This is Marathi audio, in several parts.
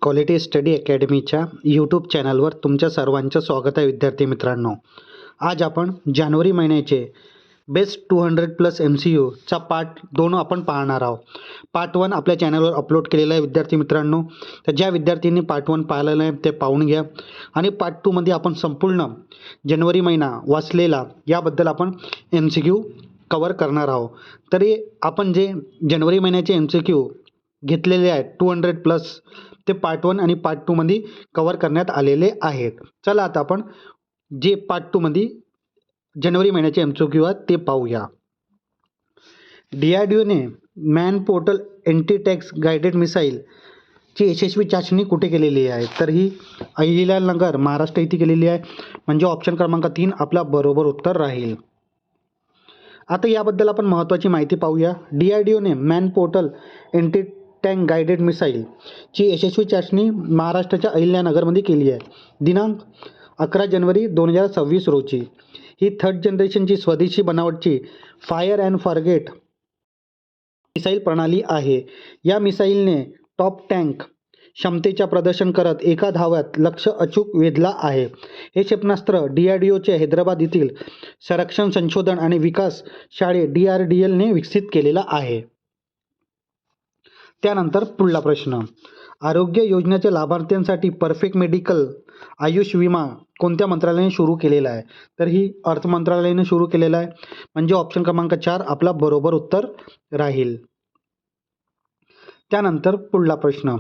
क्वालिटी स्टडी अकॅडमीच्या यूट्यूब चॅनलवर तुमच्या सर्वांचं स्वागत आहे विद्यार्थी मित्रांनो. आज आपण जानेवारी महिन्याचे बेस्ट 200+ MCUचा पार्ट 2 आपण पाहणार आहोत. पार्ट 1 आपल्या चॅनलवर अपलोड केलेला आहे विद्यार्थी मित्रांनो. तर ज्या विद्यार्थ्यांनी पार्ट 1 पाहिलेलं आहे ते पाहून घ्या आणि पार्ट 2 मध्ये आपण संपूर्ण जानेवारी महिना वाचलेला याबद्दल आपण MCQ कव्हर करणार आहोत. तरी आपण जे जानेवारी महिन्याचे MCQ घेतलेले आहेत 200+ ते पार्ट 1 आणि पार्ट 2 मध्ये कव्हर करण्यात आलेले आहेत. चला आता आपण जे पार्ट 2 मध्ये जानेवारी महिन्याचे MCQ आहेत ते पाहूया. DRDOने man portal anti tax guided मिसाईलची यशस्वी चाचणी कुठे केलेली आहे? तर ही अहिल्यानगर महाराष्ट्र येथे केलेली आहे. म्हणजे ऑप्शन क्रमांक 3 आपला बरोबर उत्तर राहील. आता याबद्दल आपण महत्त्वाची माहिती पाहूया. DRDOने man portal anti tank guided मिसाईलची यशस्वी चाचणी महाराष्ट्राच्या अहिल्यानगरमध्ये केली आहे. दिनांक 11 जानेवारी 2026 रोजी. ही 3rd जनरेशनची स्वदेशी बनावटची फायर अँड फॉरगेट मिसाईल प्रणाली आहे. या मिसाईलने टॉप टँक क्षमतेच्या प्रदर्शन करत एका धाव्यात लक्ष्य अचूक वेधला आहे. हे क्षेपणास्त्र DRDOचे हैदराबाद येथील संरक्षण संशोधन आणि विकास शाळे DRDLने विकसित केलेला आहे. त्यानंतर पुढला प्रश्न. आरोग्य योजनेच्या लाभार्थ्यांसाठी परफेक्ट मेडिकल आयुष विमा कोणत्या मंत्रालयाने सुरू केलेला आहे? तर ही अर्थ मंत्रालयाने सुरू केलेला आहे. म्हणजे ऑप्शन क्रमांक 4 आपला बरोबर उत्तर राहील. त्यानंतर पुढला प्रश्न.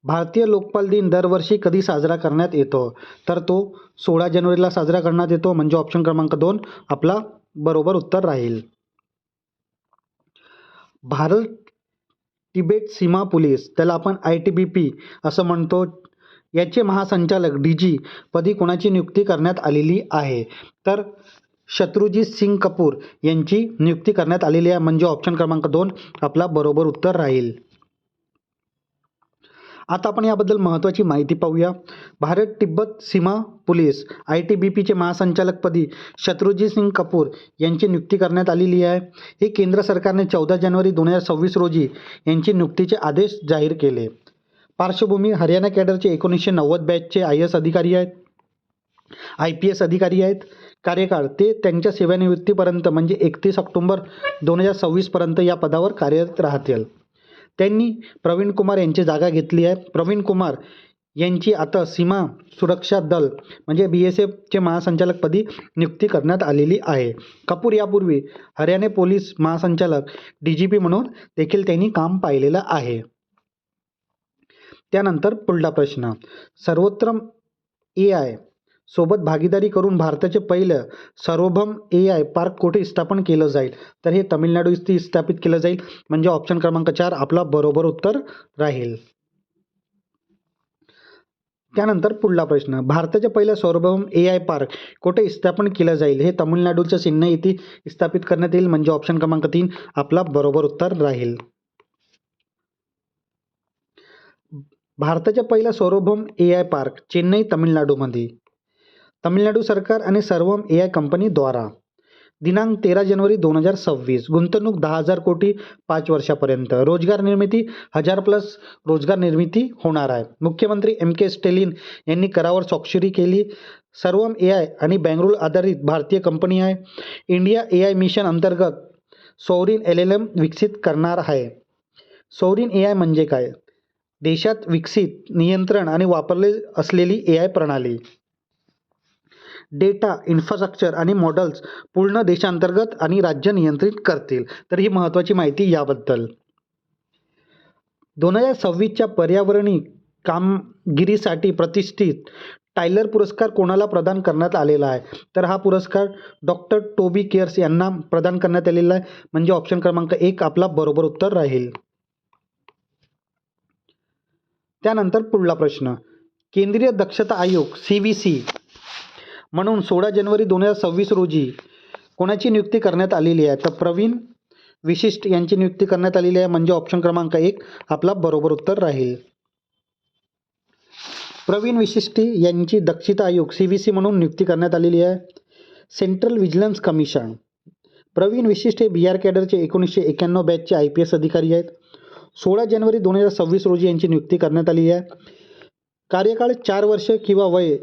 भारतीय लोकपाल दिन दरवर्षी कधी साजरा करण्यात येतो? तर तो 16 जानेवारीला साजरा करण्यात येतो. म्हणजे ऑप्शन क्रमांक 2 आपला बरोबर उत्तर राहील. भारत तिबेट सीमा पोलीस, त्याला आपण ITBP असं म्हणतो, याचे महासंचालक DG पदी कोणाची नियुक्ती करण्यात आलेली आहे? तर शत्रुजीत सिंग कपूर यांची नियुक्ती करण्यात आलेली आहे. म्हणजे ऑप्शन क्रमांक 2 आपला बरोबर उत्तर राहील. आता आपण याबद्दल महत्त्वाची माहिती पाहूया. भारत तिब्बत सीमा पोलीस ITBPचे महासंचालकपदी शत्रुजीत सिंग कपूर यांची नियुक्ती करण्यात आलेली आहे. हे केंद्र सरकारने 14 जानेवारी 2026 रोजी यांची नियुक्तीचे आदेश जाहीर केले. पार्श्वभूमी हरियाणा कॅडरचे 1990 बॅचचे IAS अधिकारी आहेत, IPS अधिकारी आहेत. कार्यकाळ ते त्यांच्या सेवानिवृत्तीपर्यंत म्हणजे 31 ऑक्टोबर 2026 पर्यंत या पदावर कार्यरत राहतील. त्यांनी प्रवीण कुमार यांची जागा घेतली आहे. प्रवीण कुमार यांची आता सीमा सुरक्षा दल म्हणजे BSFचे महासंचालकपदी नियुक्ती करण्यात आलेली आहे. कपूर यापूर्वी हरियाणा पोलीस महासंचालक DGP म्हणून देखील त्यांनी काम पाहिलेलं आहे. त्यानंतर पुढला प्रश्न. सर्वोत्तम AI सोबत भागीदारी करून भारताचे पहिलं सार्वभौम AI पार्क कुठे स्थापन केलं जाईल? तर हे तमिळनाडू येथे स्थापित केलं जाईल. म्हणजे ऑप्शन क्रमांक 4 आपला बरोबर उत्तर राहील. त्यानंतर पुढला प्रश्न. भारताचे पहिलं सार्वभौम AI पार्क कुठे स्थापन केलं जाईल? हे तमिळनाडूच्या चेन्नई येथे स्थापित करण्यात येईल. म्हणजे ऑप्शन क्रमांक 3 आपला बरोबर उत्तर राहील. भारताच्या पहिला सार्वभौम AI पार्क चेन्नई तमिळनाडूमध्ये. तमिळनाडू सरकार आणि सार्वभौम AI कंपनीद्वारा. दिनांक 13 जानेवारी 2026. गुंतवणूक 10,000 कोटी 5 वर्षापर्यंत. रोजगार निर्मिती 1000+ रोजगार निर्मिती होणार आहे. मुख्यमंत्री MK स्टॅलिन यांनी करावर स्वाक्षरी केली. सार्वभौम AI आणि बंगळुरू आधारित भारतीय कंपनी आहे. इंडिया AI मिशन अंतर्गत सॉवरिन LLM विकसित करणार आहे. सॉवरिन AI म्हणजे काय? देशात विकसित, नियंत्रण आणि वापरले असलेली AI प्रणाली. डेटा, इन्फ्रास्ट्रक्चर आणि मॉडेल्स पूर्ण देशांतर्गत आणि राज्य नियंत्रित करतील. तर ही महत्त्वाची माहिती याबद्दल. 2026च्या पर्यावरणीय कामगिरीसाठी प्रतिष्ठित टायलर पुरस्कार कोणाला प्रदान करण्यात आलेला आहे? तर हा पुरस्कार डॉक्टर टोबी केअर्स यांना प्रदान करण्यात आलेला आहे. म्हणजे ऑप्शन क्रमांक 1 आपला बरोबर उत्तर राहील. त्यानंतर पुढला प्रश्न. केंद्रीय दक्षता आयोग CVC म्हणून 16 जानेवारी 2026 रोजी कोणाची नियुक्ती करण्यात आलेली आहे? तर प्रवीण विशिष्ट यांची नियुक्ती करण्यात आलेली आहे. म्हणजे ऑप्शन क्रमांक 1 आपला बरोबर उत्तर राहील. प्रवीण विशिष्ट यांची दक्षता आयोग CVC म्हणून नियुक्ती करण्यात आलेली आहे. Central vigilance commission. प्रवीण विशिष्ट हे BR कॅडरचे 1991 बॅचचे IPS अधिकारी आहेत. 16 जानेवारी 2026 रोजी यांची नियुक्ती करण्यात आली आहे. कार्यकाळ 4 वर्ष किंवा वय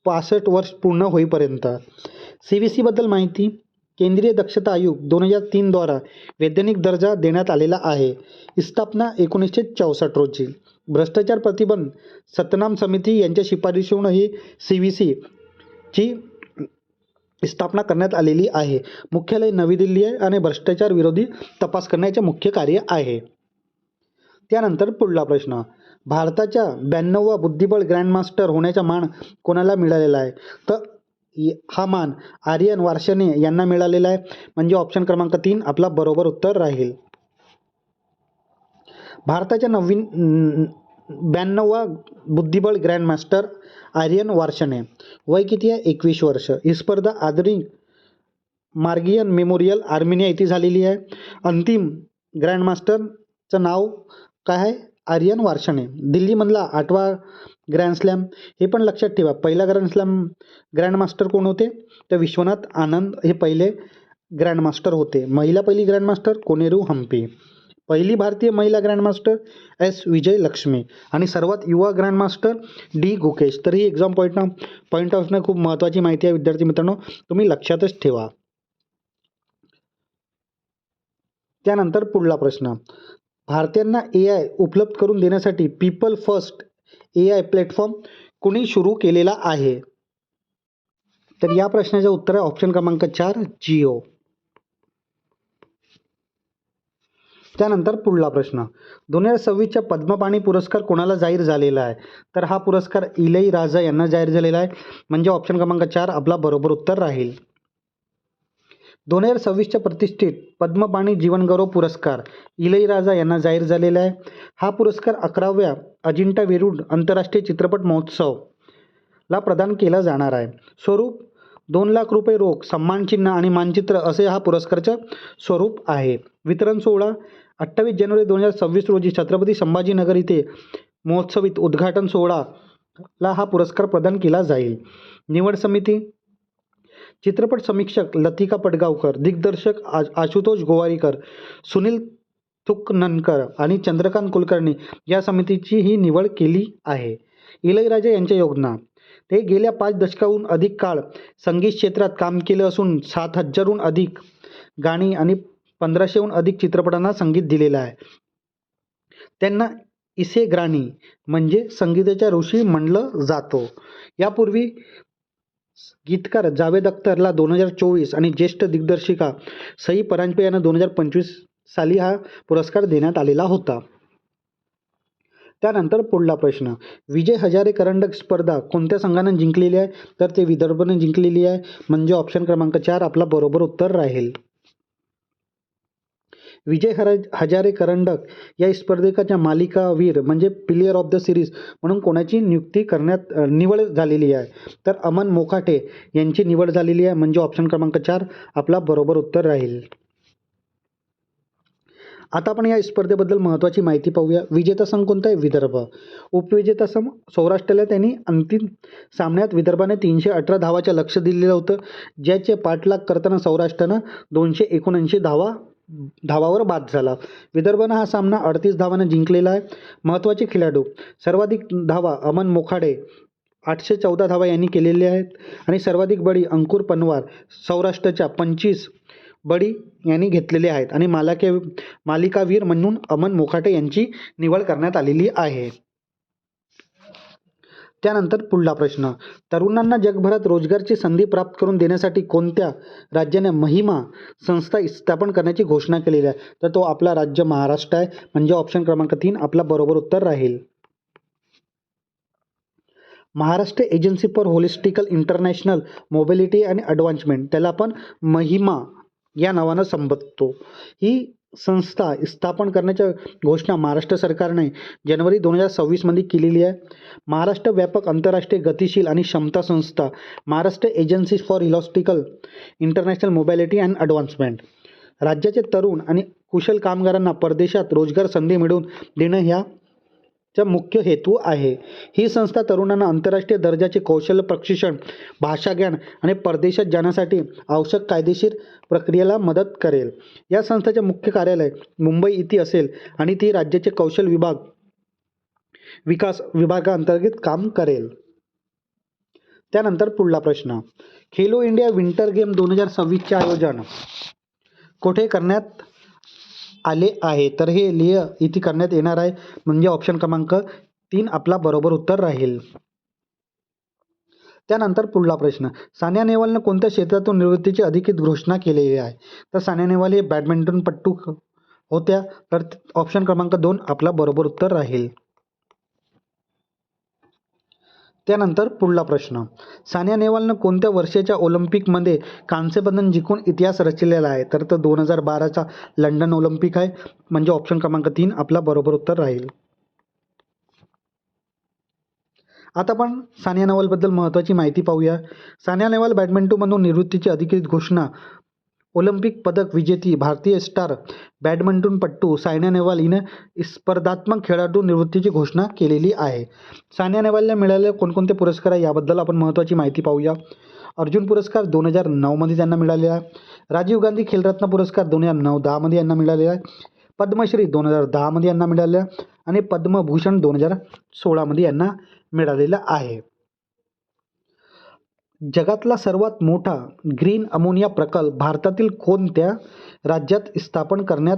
65 वर्ष पूर्ण होईपर्यंत. CVC बद्दल माहिती. केंद्रीय दक्षता आयोग 2003 द्वारा वैधानिक दर्जा देण्यात आलेला आहे. स्थापना 1964 रोजी. भ्रष्टाचार प्रतिबंध सतनाम समिती यांच्या शिफारशीवरून ही CVC ची स्थापना करण्यात आलेली आहे. मुख्यालय नवी दिल्ली आहे आणि भ्रष्टाचार विरोधी तपास करण्याचे मुख्य कार्य आहे. त्यानंतर पुढला प्रश्न. भारताच्या 92वा बुद्धिबळ ग्रँडमास्टर होण्याचा मान कोणाला मिळालेला आहे? तर हा मान आर्यन वार्ष्णेय यांना मिळालेला आहे. म्हणजे ऑप्शन क्रमांक 3 आपला बरोबर उत्तर राहील. भारताच्या 92वा बुद्धिबळ ग्रँडमास्टर आर्यन वार्ष्णेय. वय किती आहे? 21 वर्ष. ही स्पर्धा आधुनिक मार्गियन मेमोरियल आर्मेनिया येथे झालेली आहे. अंतिम ग्रँडमास्टरचं नाव काय आहे? आर्यन वार्ष्णेय. दिल्लीमधला 8वा ग्रँड स्लॅम. हे पण लक्षात ठेवा. पहिला ग्रँडमास्टर कोण होते? तर विश्वनाथ आनंद हे पहिले ग्रँडमास्टर होते. पहिली ग्रँडमास्टर कोनेरू हम्पी. पहिली भारतीय महिला ग्रँडमास्टर S विजयलक्ष्मी आणि सर्वात युवा ग्रँडमास्टर D गुकेश. तर ही एक्झाम पॉईंट ऑफ खूप महत्त्वाची माहिती आहे विद्यार्थी मित्रांनो, तुम्ही लक्षातच ठेवा. त्यानंतर पुढला प्रश्न. भारतीयांना AI उपलब्ध करून देण्यासाठी पीपल फर्स्ट AI प्लॅटफॉर्म कुणी सुरू केलेला आहे? तर या प्रश्नाचे उत्तर आहे ऑप्शन क्रमांक 4 जिओ. त्यानंतर पुढला प्रश्न. 2026च्या पद्मपाणी पुरस्कार कोणाला जाहीर झालेला आहे? तर हा पुरस्कार इलैयाराजा यांना जाहीर झालेला आहे. म्हणजे ऑप्शन क्रमांक 4 आपला बरोबर उत्तर राहील. 2026च्या प्रतिष्ठित पद्मपाणी जीवनगौरव पुरस्कार इलैयाराजा यांना जाहीर झालेला आहे. हा पुरस्कार 11व्या अजिंठा वेरूळ आंतरराष्ट्रीय चित्रपट महोत्सवला प्रदान केला जाणार आहे. स्वरूप 2 लाख रुपये रोख, सन्मानचिन्ह आणि मानचित्र असे हा पुरस्काराचं स्वरूप आहे. वितरण सोहळा 28 जानेवारी 2026 रोजी छत्रपती संभाजीनगर इथे महोत्सवित उद्घाटन सोहळाला हा पुरस्कार प्रदान केला जाईल. निवड समिती. चित्रपट समीक्षक लतिका पडगावकर, दिग्दर्शक आशुतोष गोवारीकर, सुनील तुकननकर आणि चंद्रकांत कुलकर्णी या समितीची ही निवड केली आहे. इलैयाराजा यांच्या योजना. ते गेल्या 5 दशकाहून अधिक काळ संगीत क्षेत्रात काम केलं असून 7,000हून अधिक गाणी आणि 1500हून अधिक चित्रपटांना संगीत दिलेलं आहे. त्यांना इसेग्रानी म्हणजे संगीताच्या ऋषी म्हणलं जातो. यापूर्वी गीतकार जावेद अख्तरला 2024 आणि ज्येष्ठ दिग्दर्शिका सई परांजपे यांना 2025 साली हा पुरस्कार देण्यात आलेला होता. त्यानंतर पुढला प्रश्न. विजय हजारे करंडक स्पर्धा कोणत्या संघाने जिंकलेली आहे? तर ते विदर्भने जिंकलेली आहे. म्हणजे ऑप्शन क्रमांक 4 आपला बरोबर उत्तर राहील. विजय हजारे करंडक या स्पर्धेच्या मालिकावीर म्हणजे प्लेयर ऑफ द सिरीज म्हणून कोणाची निवड झालेली आहे? तर अमन मोकाटे यांची निवड झालेली आहे. म्हणजे ऑप्शन क्रमांक 4 आपला बरोबर उत्तर राहील. आता आपण या स्पर्धेबद्दल महत्त्वाची माहिती पाहूया. विजेता संघ कोणता आहे? विदर्भ. उपविजेता संघ सौराष्ट्राला त्यांनी अंतिम सामन्यात विदर्भाने 318 धावाचं लक्ष्य दिलेलं होतं, ज्याचे पाठलाग करताना सौराष्ट्रानं 279 धावावर बाद झाला. विदर्भानं हा सामना 38 धावांना जिंकलेला आहे. महत्त्वाचे खेळाडू. सर्वाधिक धावा अमन मोखाडे 814 धावा यांनी केलेल्या आहेत आणि सर्वाधिक बळी अंकुर पनवार सौराष्ट्राच्या 25 बळी यांनी घेतलेले आहेत आणि मालिकावीर म्हणून अमन मोखाटे यांची निवड करण्यात आलेली आहे. त्यानंतर पुढला प्रश्न. तरुणांना जगभरात रोजगारची संधी प्राप्त करून देण्यासाठी कोणत्या राज्याने महिमा संस्था स्थापन करण्याची घोषणा केलेली आहे? तर तो आपला राज्य महाराष्ट्र आहे. म्हणजे ऑप्शन क्रमांक 3 आपला बरोबर उत्तर राहील. Maharashtra agency for holistical international mobility and advancement, त्याला आपण महिमा या नावानं संबोधतो. ही संस्था स्थापन करण्याची घोषणा महाराष्ट्र सरकारने जानेवारी 2026 मध्ये केलेली आहे. महाराष्ट्र व्यापक आंतरराष्ट्रीय गतिशील आणि क्षमता संस्था Maharashtra agency for holistical international mobility and advancement राज्याचे तरुण आणि कुशल कामगारांना परदेशात रोजगार संधी मिळवून देणं ह्याचा मुख्य हेतू आहे. ही संस्था तरुणांना आंतरराष्ट्रीय दर्जाचे कौशल्य प्रशिक्षण, भाषा ज्ञान आणि परदेशात जाण्यासाठी आवश्यक कायदेशीर प्रक्रियेला मदत करेल. या संस्थेचे मुख्य कार्यालय मुंबई येथे असेल आणि ती राज्याचे कौशल्य विभाग विकास विभागाअंतर्गत काम करेल. त्यानंतर पुढला प्रश्न, खेलो इंडिया विंटर गेम 2026चे आयोजन कुठे करण्यात आले आहे? तर हे लेह इथे करण्यात येणार आहे, म्हणजे ऑप्शन क्रमांक 3 आपला बरोबर उत्तर राहील. त्यानंतर पुढला प्रश्न, सानिया नेहवालनं कोणत्या क्षेत्रातून निवृत्तीची अधिकृत घोषणा केलेली आहे? तर सानिया नेहवाल हे बॅडमिंटनपटू होत्या, तर ऑप्शन क्रमांक 2 आपला बरोबर उत्तर राहील. त्यानंतर पुढला प्रश्न, सानिया नेहवालनं कोणत्या वर्षाच्या ऑलिम्पिकमध्ये कांस्यपदक जिंकून इतिहास रचलेला आहे? तर 2012चा लंडन ऑलिम्पिक आहे, म्हणजे ऑप्शन क्रमांक 3 आपला बरोबर उत्तर राहील. आता आपण सानिया नेहवालबद्दल महत्त्वाची माहिती पाहूया. सानिया नेहवाल बॅडमिंटनमधून निवृत्तीची अधिकृत घोषणा. ऑलिम्पिक पदक विजेती भारतीय स्टार बॅडमिंटनपटू सायना नेहवाल हिनं स्पर्धात्मक खेळाडू निवृत्तीची घोषणा केलेली आहे. सानिया नेहवालला मिळालेले कोणकोणते पुरस्कार आहे याबद्दल आपण महत्त्वाची माहिती पाहूया. अर्जुन पुरस्कार 2009मध्ये त्यांना मिळालेला आहे. राजीव गांधी खेलरत्न पुरस्कार 2009-10मध्ये यांना मिळालेला आहे. पद्मश्री 2010मध्ये यांना मिळालेला आहे आणि पद्मभूषण 2016मध्ये यांना मिळालेला आहे. जगातला सर्वात मोठा ग्रीन अमोनिया प्रकल्प भारतातील कोणत्या राज्यात स्थापन करण्यात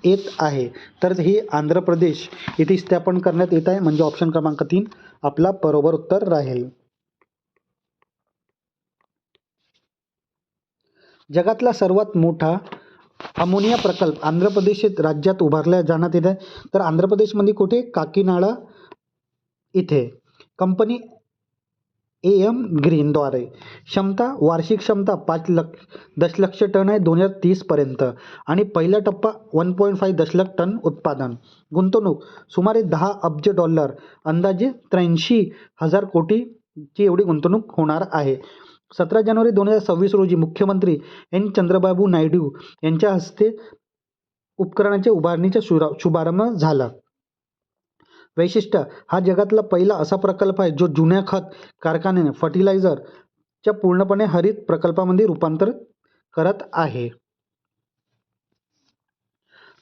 येत आहे? तर हे आंध्र प्रदेश येथे स्थापन करण्यात येत आहे, म्हणजे ऑप्शन क्रमांक 3 आपला बरोबर उत्तर राहील. जगातला सर्वात मोठा अमोनिया प्रकल्प आंध्र प्रदेश राज्यात उभारला जाण्यात येत आहे. तर आंध्र प्रदेशमध्ये कुठे? काकीनाडा इथे. Company AM ग्रीनद्वारे. वार्षिक क्षमता 5 दशलक्ष टन आहे 2030 पर्यंत आणि पहिला टप्पा 1.5 दशलक्ष टन उत्पादन. गुंतवणूक सुमारे $10 अब्ज, अंदाजे 83,000 कोटीची एवढी गुंतवणूक होणार आहे. 17 जानेवारी 2026 रोजी मुख्यमंत्री N. चंद्रबाबू नायडू यांच्या हस्ते उपकरणाच्या उभारणीचा शुभारंभ झाला. वैशिष्ट्य, हा जगातला पहिला असा प्रकल्प आहे जो जुन्या खत कारखान्याने फर्टिलायझरच्या पूर्णपणे हरित प्रकल्पामध्ये रूपांतर करत आहे.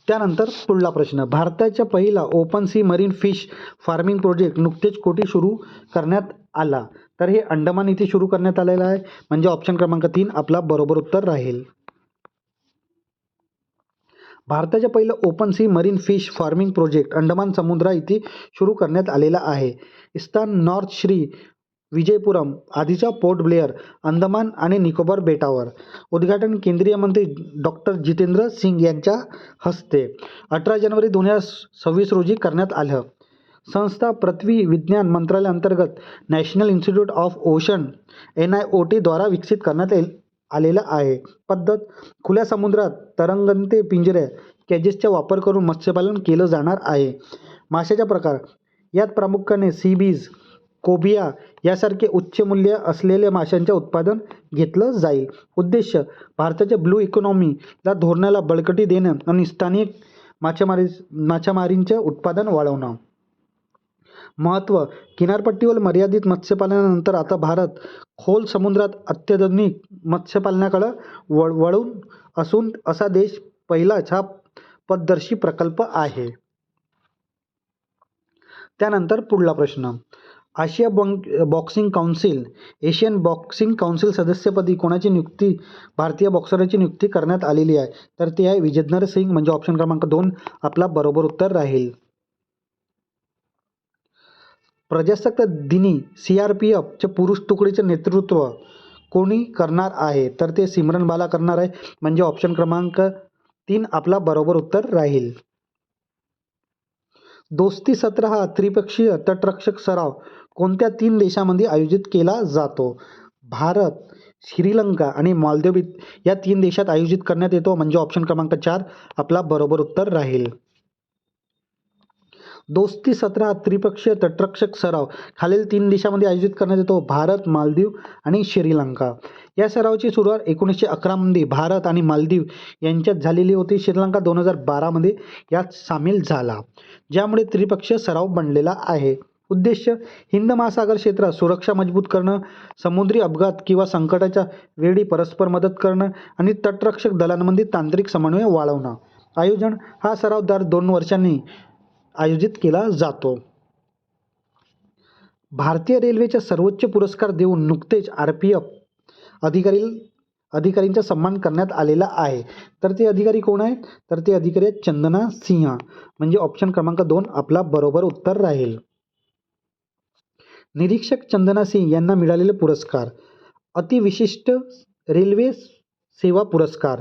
त्यानंतर पुढला प्रश्न, भारताचा पहिला open sea marine fish farming project नुकतेच कोठे सुरू करण्यात आला? तर हे अंदमान येथे सुरू करण्यात आलेला आहे, म्हणजे ऑप्शन क्रमांक 3 आपला बरोबर उत्तर राहील. भारताच्या पहिलं open sea marine fish farming project Andaman समुद्रा इथे सुरू करण्यात आलेला आहे. स्थान नॉर्थ श्री विजयपुरम, आधीचा पोर्ट ब्लेअर, अंदमान आणि निकोबार बेटावर. उद्घाटन केंद्रीय मंत्री डॉक्टर जितेंद्र सिंग यांच्या हस्ते 18 जानेवारी 2026 रोजी करण्यात आलं. संस्था पृथ्वी विज्ञान मंत्रालयाअंतर्गत national institute of ocean NIOT द्वारा विकसित करण्यात आलेला आहे. पद्धत, खुल्या समुद्रात तरंगते पिंजरे केजेसचा वापर करून मत्स्यपालन केलं जाणार आहे. माशाचा प्रकार, यात प्रामुख्याने सीबीज, कोबिया यासारखे उच्च मूल्य असलेल्या माशांचे उत्पादन घेतलं जाईल. उद्देश, भारताच्या ब्लू इकॉनॉमीला धोरणाला बळकटी देणं आणि स्थानिक मासेमारीचं उत्पादन वाढवणं. महत्त्व, किनारपट्टीवर मर्यादित मत्स्यपालनानंतर आता भारत खोल समुद्रात अत्याधुनिक मत्स्यपालनाकडे वळून असून असा देश पहिलाच हा पथदर्शी प्रकल्प आहे. त्यानंतर पुढला प्रश्न, आशिया boxing council Asian boxing council सदस्यपदी कोणाची नियुक्ती भारतीय बॉक्सरची नियुक्ती करण्यात आलेली आहे? तर ते आहे विजेंदर सिंग, म्हणजे ऑप्शन क्रमांक 2 आपला बरोबर उत्तर राहील. प्रजासत्ताक दिनी CRPFच्या पुरुष तुकडीचे नेतृत्व कोणी करणार आहे? तर ते सिमरन बाला करणार आहे, म्हणजे ऑप्शन क्रमांक 3 आपला बरोबर उत्तर राहील. दोस्ती सत्र हा त्रिपक्षीय तटरक्षक सराव कोणत्या 3 देशांमध्ये आयोजित केला जातो? भारत, श्रीलंका आणि मालदीव या 3 देशात आयोजित करण्यात येतो, म्हणजे ऑप्शन क्रमांक 4 आपला बरोबर उत्तर राहील. दोस्ती 17 हा त्रिपक्षीय तटरक्षक सराव खालील 3 देशांमध्ये आयोजित करण्यात येतो, भारत, मालदीव आणि श्रीलंका. या सरावाची सुरुवात 1911 मध्ये भारत आणि मालदीव यांच्यात झालेली होती. श्रीलंका 2012 यात सामील झाला, ज्यामुळे त्रिपक्षीय सराव बनलेला आहे. उद्देश, हिंद महासागर क्षेत्रात सुरक्षा मजबूत करणं, समुद्री अपघात किंवा संकटाच्या वेळी परस्पर मदत करणं आणि तटरक्षक दलांमध्ये तांत्रिक समन्वय वाढवणं. आयोजन, हा सराव दर 2 वर्षांनी आयोजित केला जातो. भारतीय रेल्वेचा सर्वोच्च पुरस्कार देऊन नुकतेच RPF अधिकारींचा सन्मान करण्यात आलेला आहे. तर ते अधिकारी कोण आहेत? तर ते अधिकारी आहेत चंदना सिंह. म्हणजे ऑप्शन क्रमांक 2 आपला बरोबर उत्तर राहील. निरीक्षक चंदना सिंह यांना मिळालेले पुरस्कार: अतिविशिष्ट रेल्वे सेवा पुरस्कार,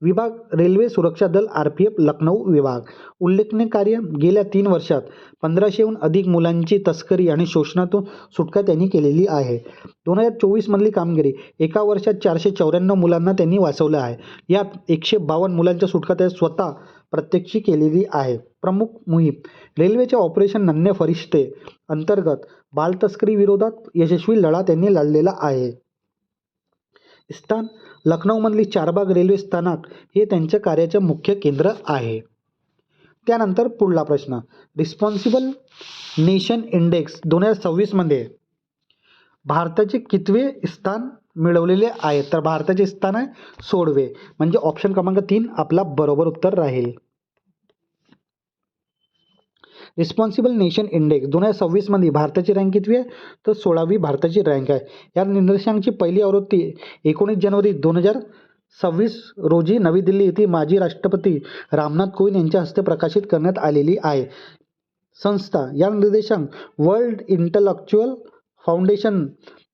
विभाग रेल्वे सुरक्षा दल RPF लखनौ विभाग. उल्लेखनीय कार्य: गेल्या 3 वर्षात 1500हून अधिक मुलांची तस्करी आणि शोषणातून सुटका त्यांनी केलेली आहे. 2024 मधली कामगिरी: एका वर्षात 494 मुलांना त्यांनी वाचवलं आहे. यात 152 मुलांच्या सुटका ते स्वतः प्रत्यक्ष केलेली आहे. प्रमुख मोहीम: रेल्वेच्या ऑपरेशन नन्हे फरिश्ते अंतर्गत बालतस्करी विरोधात यशस्वी लढा त्यांनी लढलेला आहे. स्थान: लखनौमधली चारबाग रेल्वे स्थानक हे त्यांच्या कार्याचे मुख्य केंद्र आहे. त्यानंतर पुढला प्रश्न: रिस्पॉन्सिबल नेशन इंडेक्स 2026 मध्ये भारताचे कितवे स्थान मिळवलेले आहे? तर भारताचे स्थान आहे 16वे. म्हणजे ऑप्शन क्रमांक 3 आपला बरोबर उत्तर राहील. रिस्पॉन्सिबल नेशन इंडेक्स 2026 मध्ये भारताची रँक कितवी आहे? तर 16वी भारताची रँक आहे. या निर्देशांकाची पहिली आवृत्ती 19 जानेवारी 2026 रोजी नवी दिल्ली येथे माजी राष्ट्रपती रामनाथ कोविंद यांच्या हस्ते प्रकाशित करण्यात आलेली आहे. संस्था: या निर्देशांक वर्ल्ड इंटलेक्चुअल फाउंडेशन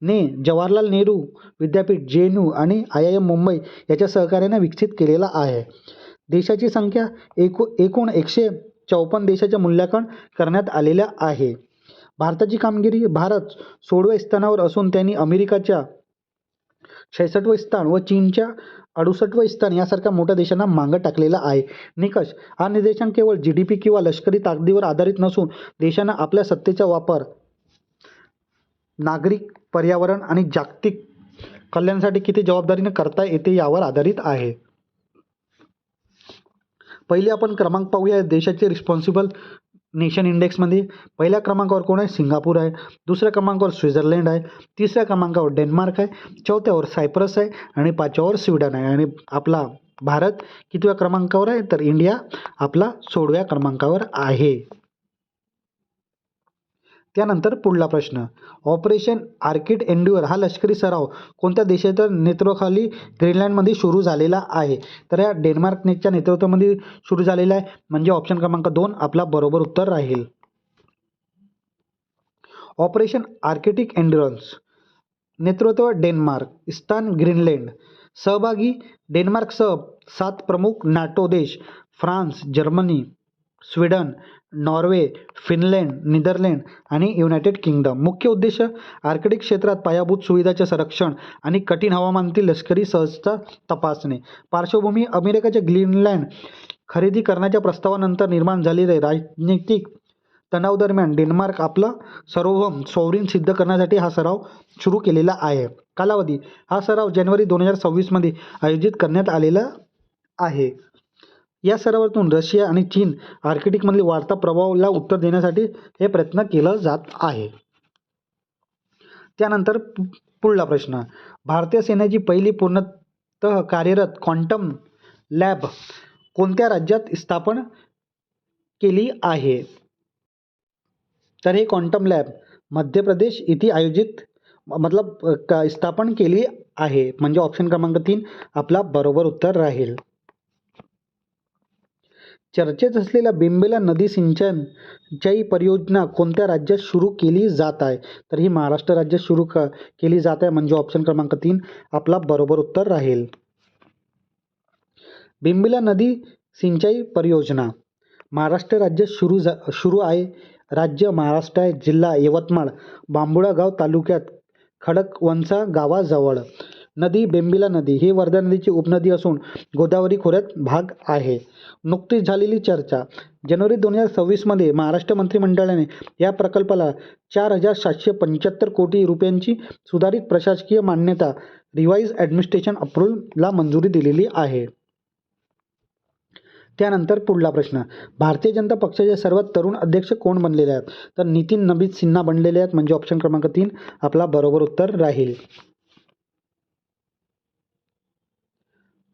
ने जवाहरलाल नेहरू विद्यापीठ JNU आणि IIM मुंबई याच्या सहकार्याने विकसित केलेला आहे. देशाची संख्या: एकूण 154 देशाचे मूल्यांकन करण्यात आलेल्या आहे. भारताची कामगिरी: भारत 16व्या स्थानावर असून त्यांनी अमेरिकेच्या 66वे स्थान व चीनच्या 68वे स्थान यासारख्या मोठ्या देशांना मागे टाकलेला आहे. निकष: हा निर्देशांक केवळ GDP किंवा लष्करी ताकदीवर आधारित नसून देशांना आपल्या सत्तेचा वापर नागरिक, पर्यावरण आणि जागतिक कल्याणासाठी किती जबाबदारीने करता येते यावर आधारित आहे. पहिले आपण क्रमांक पाहूया देशाचे रिस्पॉन्सिबल नेशन इंडेक्समध्ये. पहिल्या क्रमांकावर कोण आहे? सिंगापूर आहे. दुसऱ्या क्रमांकावर स्वित्झर्लंड आहे. तिसऱ्या क्रमांकावर डेन्मार्क आहे. चौथ्यावर सायप्रस आहे आणि 5व्यावर स्वीडन आहे. आणि आपला भारत कितव्या क्रमांकावर आहे? तर इंडिया आपला 16व्या क्रमांकावर आहे. त्यानंतर पुढला प्रश्न: ऑपरेशन आर्किड एन्ड्युअर हा लष्करी सराव कोणत्या देशाच्या नेतृत्वाखाली ग्रीनलँडमध्ये सुरू झालेला आहे? तर या डेन्मार्कच्या नेतृत्वामध्ये सुरू झालेला आहे. म्हणजे ऑप्शन क्रमांक 2 आपला बरोबर उत्तर राहील. ऑपरेशन आर्किटिक एन्ड्युरन्स नेतृत्व डेन्मार्क, स्थान ग्रीनलँड. सहभागी: डेन्मार्कसह 7 प्रमुख नाटो देश: France, Germany, Sweden, Norway, Finland, Netherland आणि युनायटेड किंगडम. मुख्य उद्देश: आर्क्टिक क्षेत्रात पायाभूत सुविधांचे संरक्षण आणि कठीण हवामानातील लष्करी सज्जता तपासणे. पार्श्वभूमी: अमेरिकेच्या ग्रीनलँड खरेदी करण्याच्या प्रस्तावानंतर निर्माण झालेल्या राजनैतिक तणावादरम्यान डेन्मार्क आपलं सार्वभौम सॉव्हरीन सिद्ध करण्यासाठी हा सराव सुरू केलेला आहे. कालावधी: हा सराव जानेवारी 2026 मध्ये आयोजित करण्यात आलेला आहे. या सरावातून रशिया आणि चीन आर्क्टिकमधील वाढत्या प्रभावाला उत्तर देण्यासाठी हे प्रयत्न केलं जात आहे. त्यानंतर पुढला प्रश्न: भारतीय सेनेची पहिली पूर्णतः कार्यरत क्वांटम लॅब कोणत्या राज्यात स्थापन केली आहे? तर हे क्वांटम लॅब मध्य प्रदेश येथे स्थापन केली आहे. म्हणजे ऑप्शन क्रमांक 3 आपला बरोबर उत्तर राहील. चर्चेत असलेल्या बेंबेला नदी सिंचाई परियोजना कोणत्या राज्यात सुरू केली जात आहे? तर ही महाराष्ट्र राज्यात सुरू केली जात आहे. म्हणजे ऑप्शन क्रमांक 3 आपला बरोबर उत्तर राहील. बेंबेला नदी सिंचाई परियोजना महाराष्ट्र राज्यात सुरू आहे. राज्य महाराष्ट्र आहे. जिल्हा यवतमाळ. बांबुळा गाव तालुक्यात खडकवंचा गावाजवळ. नदी बेंबिला नदी ही वर्धा नदीची उपनदी असून गोदावरी खोऱ्यात भाग आहे. नुकतीच झालेली चर्चा: जानेवारी 2026 मध्ये महाराष्ट्र मंत्रिमंडळाने या प्रकल्पाला 4,775 कोटी रुपयांची सुधारित प्रशासकीय मान्यता रिवाइज ॲडमिनिस्ट्रेशन अप्रूव्हलला मंजुरी दिलेली आहे. त्यानंतर पुढला प्रश्न: भारतीय जनता पक्षाचे सर्वात तरुण अध्यक्ष कोण बनलेले आहेत? तर नितीन नबीन सिन्हा बनलेले आहेत. म्हणजे ऑप्शन क्रमांक 3 आपला बरोबर उत्तर राहील.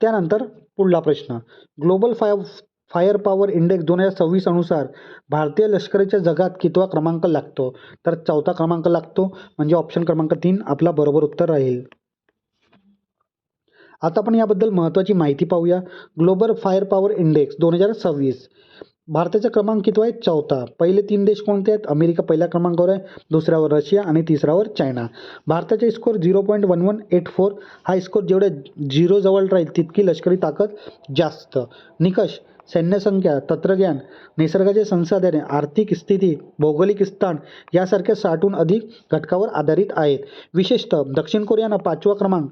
त्यानंतर पुढला प्रश्न: ग्लोबल फायर पॉवर इंडेक्स 2026 अनुसार भारतीय लष्कराच्या जगात कितवा क्रमांक लागतो? तर 4था क्रमांक लागतो, म्हणजे ऑप्शन क्रमांक 3 आपला बरोबर उत्तर राहील. आता आपण याबद्दल महत्त्वाची माहिती पाहूया. ग्लोबल फायर पॉवर इंडेक्स 2026 भारताचा क्रमांक कितवा आहे? 4था. पहिले 3 देश कोणते आहेत? अमेरिका पहिल्या क्रमांकावर आहे, दुसऱ्यावर रशिया आणि तिसऱ्यावर चायना. भारताचे स्कोर 0.1184. हा स्कोर जेवढ्या 0 जवळ राहील तितकी लष्करी ताकद जास्त. निकष: सैन्यसंख्या, तंत्रज्ञान, निसर्गाचे संसाधने, आर्थिक स्थिती, भौगोलिक स्थान यासारख्या 60हून अधिक घटकावर आधारित आहेत. विशेषतः दक्षिण कोरियानं 5वा क्रमांक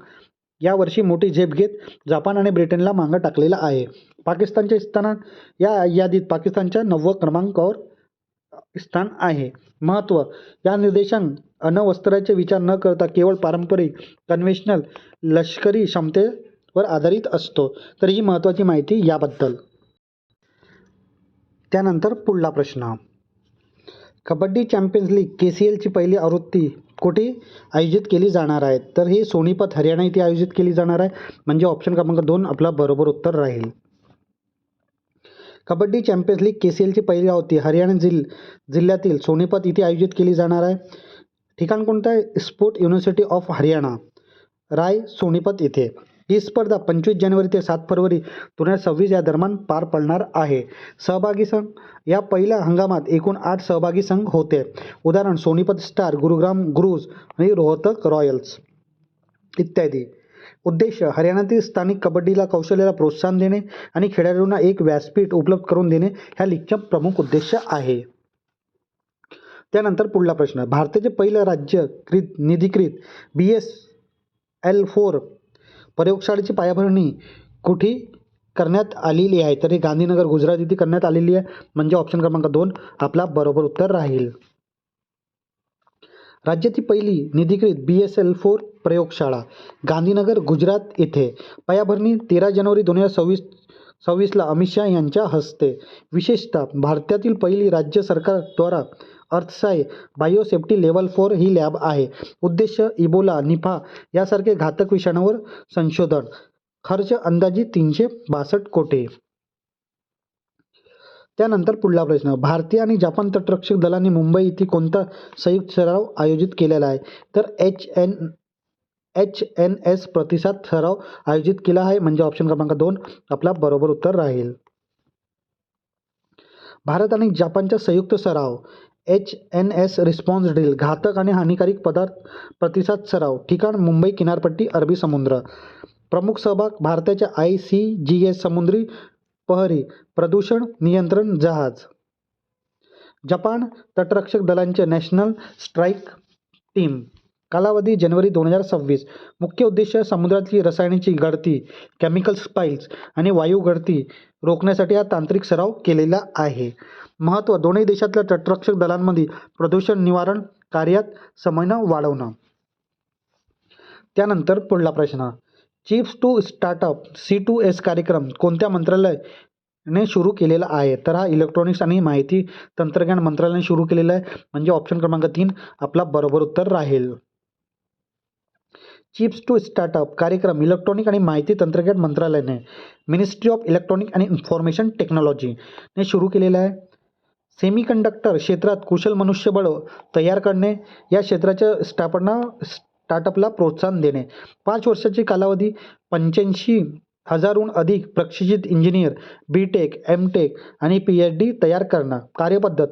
यावर्षी मोठी झेप घेत जपान आणि ब्रिटनला मागं टाकलेला आहे. पाकिस्तानच्या स्थानात या यादीत पाकिस्तानच्या 9व्या क्रमांकावर स्थान आहे. महत्त्व: या निर्देशांक अण्वस्त्राचे विचार न करता केवळ पारंपरिक कन्व्हेन्शनल लष्करी क्षमतेवर आधारित असतो. तर ही महत्त्वाची माहिती याबद्दल. त्यानंतर पुढला प्रश्न. कबड्डी चॅम्पियन्स लीग KCLची पहिली आवृत्ती कुठे आयोजित केली जाणार आहे? तर ही सोनीपत हरियाणा येथे आयोजित केली जाणार आहे, म्हणजे ऑप्शन क्रमांक 2 आपला बरोबर उत्तर राहील. कबड्डी चॅम्पियन्स लीग KCLची पहिली आवृत्ती हरियाणा जिल्ह्यातील सोनीपत येथे आयोजित केली जाणार आहे. ठिकाण कोणतं आहे? Sport university of Haryana, Rai Sonipat येथे. ही स्पर्धा 25 जानेवारी ते 7 फरवरी 2026 या दरम्यान पार पडणार आहे. सहभागी संघ: या पहिल्या हंगामात एकूण 8 सहभागी संघ होते. उदाहरण: सोनीपत स्टार, गुरुग्राम गुरुज आणि रोहतक रॉयल्स इत्यादी. उद्देश: हरियाणातील स्थानिक कबड्डीला कौशल्याला प्रोत्साहन देणे आणि खेळाडूंना एक व्यासपीठ उपलब्ध करून देणे ह्या लीगचा प्रमुख उद्देश आहे. त्यानंतर पुढला प्रश्न. भारताचे पहिलं राज्य निधीकृत BSL-4 प्रयोगशाळेची पायाभरणी कुठे करण्यात आलेली आहे? तर हे गांधीनगर गुजरात येथे करण्यात आलेली आहे, म्हणजे ऑप्शन क्रमांक 2 आपला बरोबर उत्तर राहील. राज्याची पहिली निधीकृत BSL-4 प्रयोगशाळा गांधीनगर गुजरात येथे. पायाभरणी 13 जानेवारी 2026ला अमित शहा यांच्या हस्ते. विशेषतः भारतातील पहिली राज्य सरकारद्वारा अर्थसहाय्य बायोसेफ्टी लेव्हल 4 ही लॅब आहे. उद्देश: इबोला, निफा यासारखे घातक विषाणूवर संशोधन. खर्च अंदाजे 362 कोटी. त्यानंतर पुढला प्रश्न. भारतीय आणि जपान तटरक्षक दलांनी मुंबई येथे कोणता संयुक्त सराव आयोजित केलेला आहे? तर HNS प्रतिसाद सराव आयोजित केला आहे, म्हणजे ऑप्शन क्रमांक 2 आपला बरोबर उत्तर राहील. भारत आणि जपानचा संयुक्त सराव HNS रिस्पॉन्स ड्रिल, घातक आणि हानिकारक पदार्थ प्रतिसाद सराव. ठिकाण: मुंबई किनारपट्टी, अरबी समुद्र. प्रमुख सहभाग: भारताच्या ICGS समुद्री प्रहरी प्रदूषण नियंत्रण जहाज. जपान तटरक्षक दलांचे नॅशनल स्ट्राईक टीम. कालावधी: जानेवारी 2026. मुख्य उद्देश: समुद्रातली रसायनांची गळती, केमिकल स्पाइल्स आणि वायू गळती रोखण्यासाठी हा तांत्रिक सराव केलेला आहे. महत्त्व: दोन्ही देशातल्या तटरक्षक दलांमध्ये प्रदूषण निवारण कार्यात समन्वय वाढवणं. त्यानंतर पुढला प्रश्न. चिप्स टू स्टार्टअप C2S कार्यक्रम कोणत्या मंत्रालयाने सुरू केलेला आहे? तर हा इलेक्ट्रॉनिक्स आणि माहिती तंत्रज्ञान मंत्रालयाने सुरू केलेला आहे, म्हणजे ऑप्शन क्रमांक 3 आपला बरोबर उत्तर राहील. चिप्स टू स्टार्टअप कार्यक्रम इलेक्ट्रॉनिक आणि माहिती तंत्रज्ञान मंत्रालयाने मिनिस्ट्री ऑफ इलेक्ट्रॉनिक आणि इन्फॉर्मेशन टेक्नॉलॉजी ने सुरू केलेला आहे. सेमीकंडक्टर क्षेत्रात कुशल मनुष्यबळ तयार करणे, या क्षेत्राच्या स्टार्टअपला प्रोत्साहन देणे. 5 वर्षाची कालावधी, 85,000हून अधिक प्रशिक्षित इंजिनियर, BTech, MTech आणि PhD तयार करणं. कार्यपद्धत: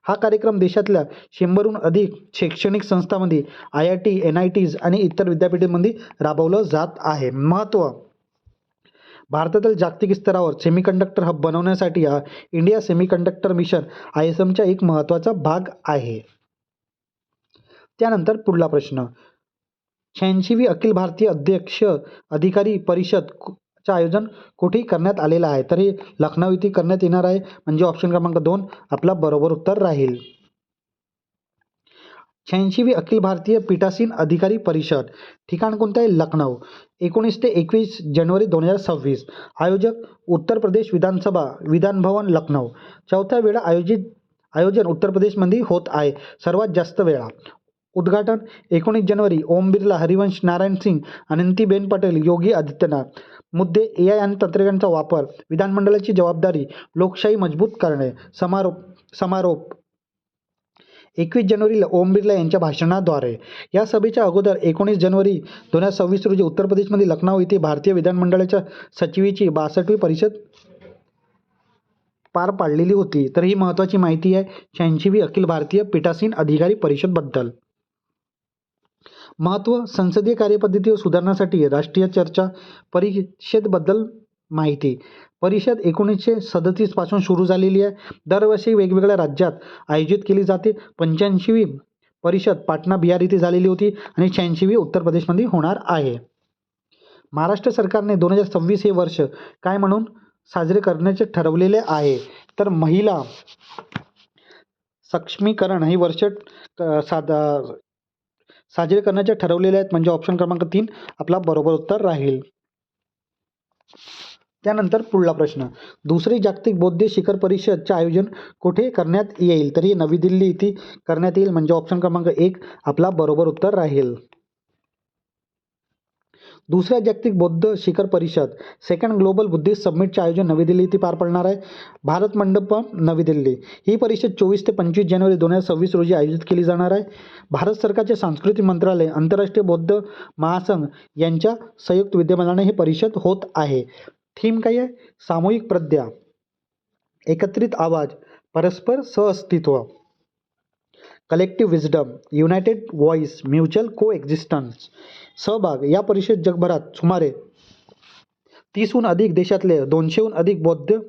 हा कार्यक्रम देशातल्या 100हून अधिक शैक्षणिक संस्थांमध्ये, IIT, NITs आणि इतर विद्यापीठांमध्ये राबवलं जात आहे. महत्त्व: भारतातील जागतिक स्तरावर सेमीकंडक्टर हब बनवण्यासाठी हा इंडिया सेमीकंडक्टर मिशन ISMचा एक महत्त्वाचा भाग आहे. त्यानंतर पुढला प्रश्न. 86वी अखिल भारतीय अध्यक्ष अधिकारी परिषद चं आयोजन कुठे करण्यात आलेलं आहे? तर हे लखनौ येथे करण्यात येणार आहे, म्हणजे ऑप्शन क्रमांक 2 आपला बरोबर उत्तर राहील. 86वी अखिल भारतीय पीठासीन अधिकारी परिषद. ठिकाण कोणतं आहे? लखनौ. 19 ते 21 जानेवारी 2026. आयोजक: उत्तर प्रदेश विधानसभा, विधान भवन, लखनौ. 4थ्या वेळा आयोजन उत्तर प्रदेशमध्ये होत आहे. सर्वात जास्त वेळा. उद्घाटन: 19 जानेवारी. ओम बिर्ला, हरिवंश नारायण सिंग, अनंतीबेन पटेल, योगी आदित्यनाथ. मुद्दे AI आणि तंत्रज्ञानाचा वापर, विधानमंडळाची जबाबदारी, लोकशाही मजबूत करणे. समारोप 21 जानेवारीला ओम बिर्ला यांच्या भाषणाद्वारे. या सभेच्या अगोदर 19 जानेवारी 2026 रोजी उत्तर प्रदेशमध्ये लखनौ येथे भारतीय विधानमंडळाच्या सचिवांची 62वी परिषद पार पाडलेली होती. तर ही महत्त्वाची माहिती आहे 86वी अखिल भारतीय पीठासीन अधिकारी परिषदबद्दल. महत्त्व संसदीय कार्यपद्धती सुधारण्यासाठी राष्ट्रीय चर्चा परिषदेबद्दल माहिती. परिषद 1937 पासून सुरू झालेली आहे. दरवर्षी वेगवेगळ्या राज्यात आयोजित केली जाते. 85वी परिषद पाटणा बिहार येथे झालेली होती आणि 86वी उत्तर प्रदेशमध्ये होणार आहे. महाराष्ट्र सरकारने 2026 हे वर्ष काय म्हणून साजरे करण्याचे ठरवलेले आहे, तर महिला सक्षमीकरण हे वर्ष साजरे करण्याचे ठरवलेले आहेत. म्हणजे ऑप्शन क्रमांक 3 आपला बरोबर उत्तर राहील. त्यानंतर पुढला प्रश्न, दुसरी जागतिक बौद्ध शिखर परिषदचे आयोजन कुठे करण्यात येईल, तर ही नवी दिल्ली येथे करण्यात येईल. म्हणजे ऑप्शन क्रमांक 1 आपला बरोबर उत्तर राहील. दुसऱ्या जागतिक बौद्ध शिखर परिषद सेकंड ग्लोबल बुद्धिस्ट समिटचे आयोजन नवी दिल्ली येथे पार पडणार आहे. भारत मंडपम नवी दिल्ली. ही परिषद 24 ते 25 जानेवारी 2026 रोजी आयोजित केली जाणार आहे. भारत सरकारचे सांस्कृतिक मंत्रालय, आंतरराष्ट्रीय बौद्ध महासंघ यांच्या संयुक्त विद्यमानाने ही परिषद होत आहे. थीम काय आहे? सामूहिक प्रज्ञा, एकत्रित आवाज, परस्पर सहअस्तित्व, collective wisdom, united voice, mutual coexistence. सहभाग. या परिषदेत जगभरात सुमारे 30हून अधिक देशातले 200हून अधिक बौद्ध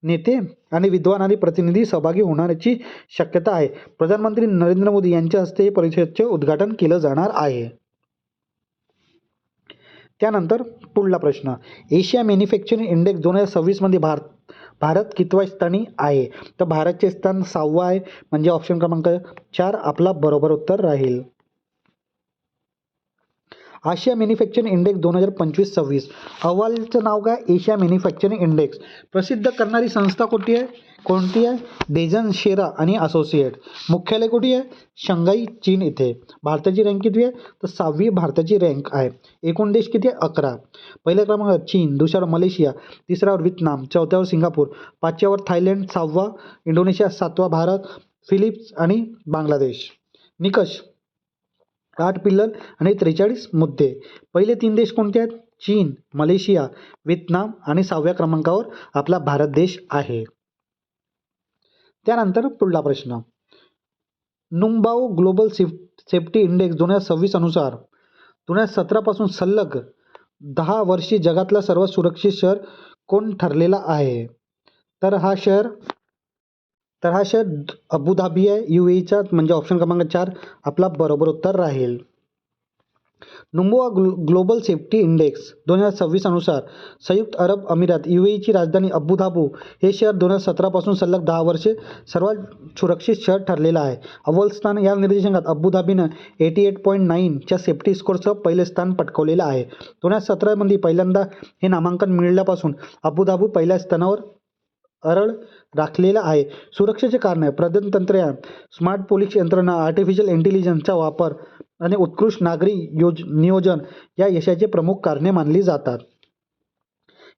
नेते आणि विद्वान आणि प्रतिनिधी सहभागी होण्याची शक्यता आहे. प्रधानमंत्री नरेंद्र मोदी यांच्या हस्ते या परिषदेचे उद्घाटन केलं जाणार आहे. त्यानंतर पुढला प्रश्न, एशिया मॅन्युफॅक्चरिंग इंडेक्स 2026 मध्ये भारत कितव्या स्थानी आहे, तर भारतचे स्थान 6वा आहे. म्हणजे ऑप्शन क्रमांक 4 आपला बरोबर उत्तर राहील. आशिया मॅन्युफॅक्चरिंग इंडेक्स 2025-26 अहवालाचं नाव काय? Asia manufacturing index. प्रसिद्ध करणारी संस्था कोणती आहे? डेझन शेरा आणि असोसिएट. मुख्यालय कुठे आहे? शंघाई चीन इथे. भारताची रँक किती आहे, तर 6वी भारताची रँक आहे. एकूण देश किती आहे? 11. पहिल्या क्रमांकावर चीन, दुसऱ्यावर मलेशिया, तिसऱ्यावर व्हिएतनाम, चौथ्यावर सिंगापूर, 5व्यावर थायलंड, 6वा इंडोनेशिया, 7वा भारत, फिलिप्स आणि बांगलादेश. निकष 8 पिल्लर आणि 43 मुद्दे. पहिले 3 देश कोणते आहेत? चीन, मलेशिया, व्हिएतनाम आणि 6व्या क्रमांकावर आपला भारत देश आहे. त्यानंतर पुढला प्रश्न, नुंबाओ ग्लोबल सेफ्टी इंडेक्स 2026 अनुसार 2017 पासून सलग 10 वर्षी जगातला सर्वात सुरक्षित शहर कोण ठरलेला आहे, तर हा शहर अबुधाबी आहे, UAEचा. म्हणजे ऑप्शन क्रमांक 4 आपला बरोबर उत्तर राहील. नुंबोआ ग्लोबल सेफ्टी इंडेक्स 2026 अनुसार संयुक्त अरब अमिरात UAEची राजधानी अबुधाबी हे शहर 2017 पासून सलग 10 वर्षे सर्वात सुरक्षित शहर ठरलेलं आहे. अव्वल स्थान या निर्देशांकात अबुधाबीनं 88.9 च्या सेफ्टी स्कोअरसह पहिले स्थान पटकावलेलं आहे. 2017 मध्ये पहिल्यांदा हे नामांकन मिळाल्यापासून अबुधाबी पहिल्या स्थानावर अरळ राखलेला आहे. सुरक्षेचे कारण प्रगत तंत्रज्ञान, स्मार्ट पोलीस यंत्रणा, आर्टिफिशियल इंटेलिजन्सचा वापर आणि उत्कृष्ट नागरी नियोजन या यशाचे प्रमुख कारणे मानली जातात.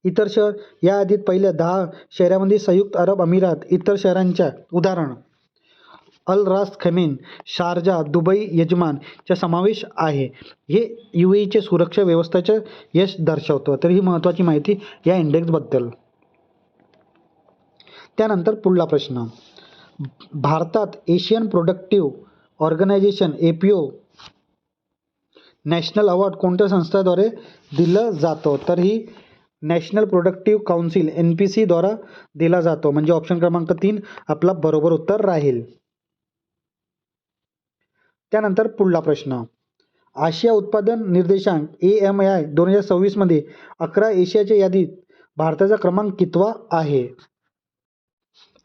इतर शहर या यादीत पहिल्या 10 शहरांमध्ये संयुक्त अरब अमिरात. इतर शहरांच्या उदाहरण अल रास खैमन, शारजा, दुबई, यजमान चा समावेश आहे. हे UAEचे सुरक्षा व्यवस्थेचे यश दर्शवतं. तर ही महत्त्वाची माहिती या इंडेक्सबद्दल. त्यानंतर पुढला प्रश्न, भारतात Asian productive organisation APO national award कोणत्या संस्थेद्वारे दिलं जातं, तर ही नॅशनल प्रोडक्टिव्ह काउन्सिल NPC द्वारा दिला जातो. म्हणजे ऑप्शन क्रमांक 3 आपला बरोबर उत्तर राहील. त्यानंतर पुढला प्रश्न, आशिया उत्पादन निर्देशांक AMI 2026 मध्ये 11 एशियाच्या यादीत भारताचा क्रमांक कितवा आहे,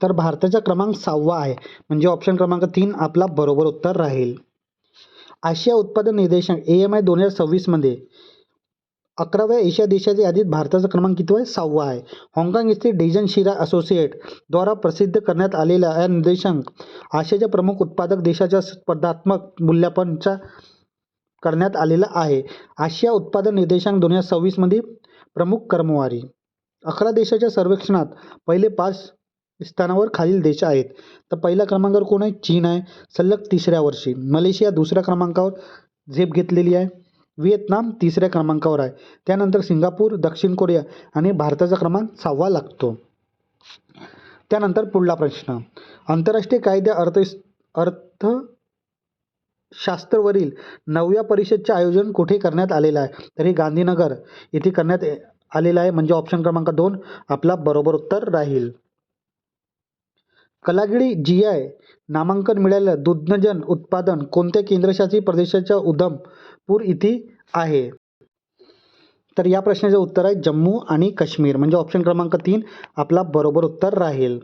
तर भारताचा क्रमांक 6वा आहे. म्हणजे ऑप्शन क्रमांक 3 आपला बरोबर उत्तर राहील. आशिया उत्पादन निर्देशांक AMI 2026 मध्ये 11व्या एशिया देशाच्या यादीत भारताचा क्रमांक किती आहे? 6वा आहे. हाँगकाँग येथे डेझन शिरा असोसिएट द्वारा प्रसिद्ध करण्यात आलेला हा निर्देशांक आशियाच्या प्रमुख उत्पादक देशाच्या स्पर्धात्मक मूल्यांकनाचा करण्यात आलेला आहे. आशिया उत्पादन निर्देशांक 2026 मध्ये प्रमुख क्रमवारी 11 देशाच्या सर्वेक्षणात पहिले 5 स्थानावर खालील देश आहेत. तर पहिल्या क्रमांकावर कोण आहे? चीन आहे सलग 3ऱ्या वर्षी. मलेशिया 2ऱ्या क्रमांकावर झेप घेतलेली आहे. व्हिएतनाम 3ऱ्या क्रमांकावर आहे. त्यानंतर सिंगापूर, दक्षिण कोरिया आणि भारताचा क्रमांक 6वा लागतो. त्यानंतर पुढला प्रश्न, आंतरराष्ट्रीय कायदे अर्थशास्त्रावरील 9व्या परिषदेचे आयोजन कुठे करण्यात आलेलं आहे? तर हे गांधीनगर येथे करण्यात आलेलं आहे. म्हणजे ऑप्शन क्रमांक 2 आपला बरोबर उत्तर राहील. कलागडी GI नामांकन मिळालेलं दुग्धजन्य उत्पादन कोणत्या केंद्रशासित प्रदेशाच्या उधमपूर येथे आहे? तर या प्रश्नाचे उत्तर आहे जम्मू आणि काश्मीर. म्हणजे ऑप्शन क्रमांक 3 आपला बरोबर उत्तर राहील.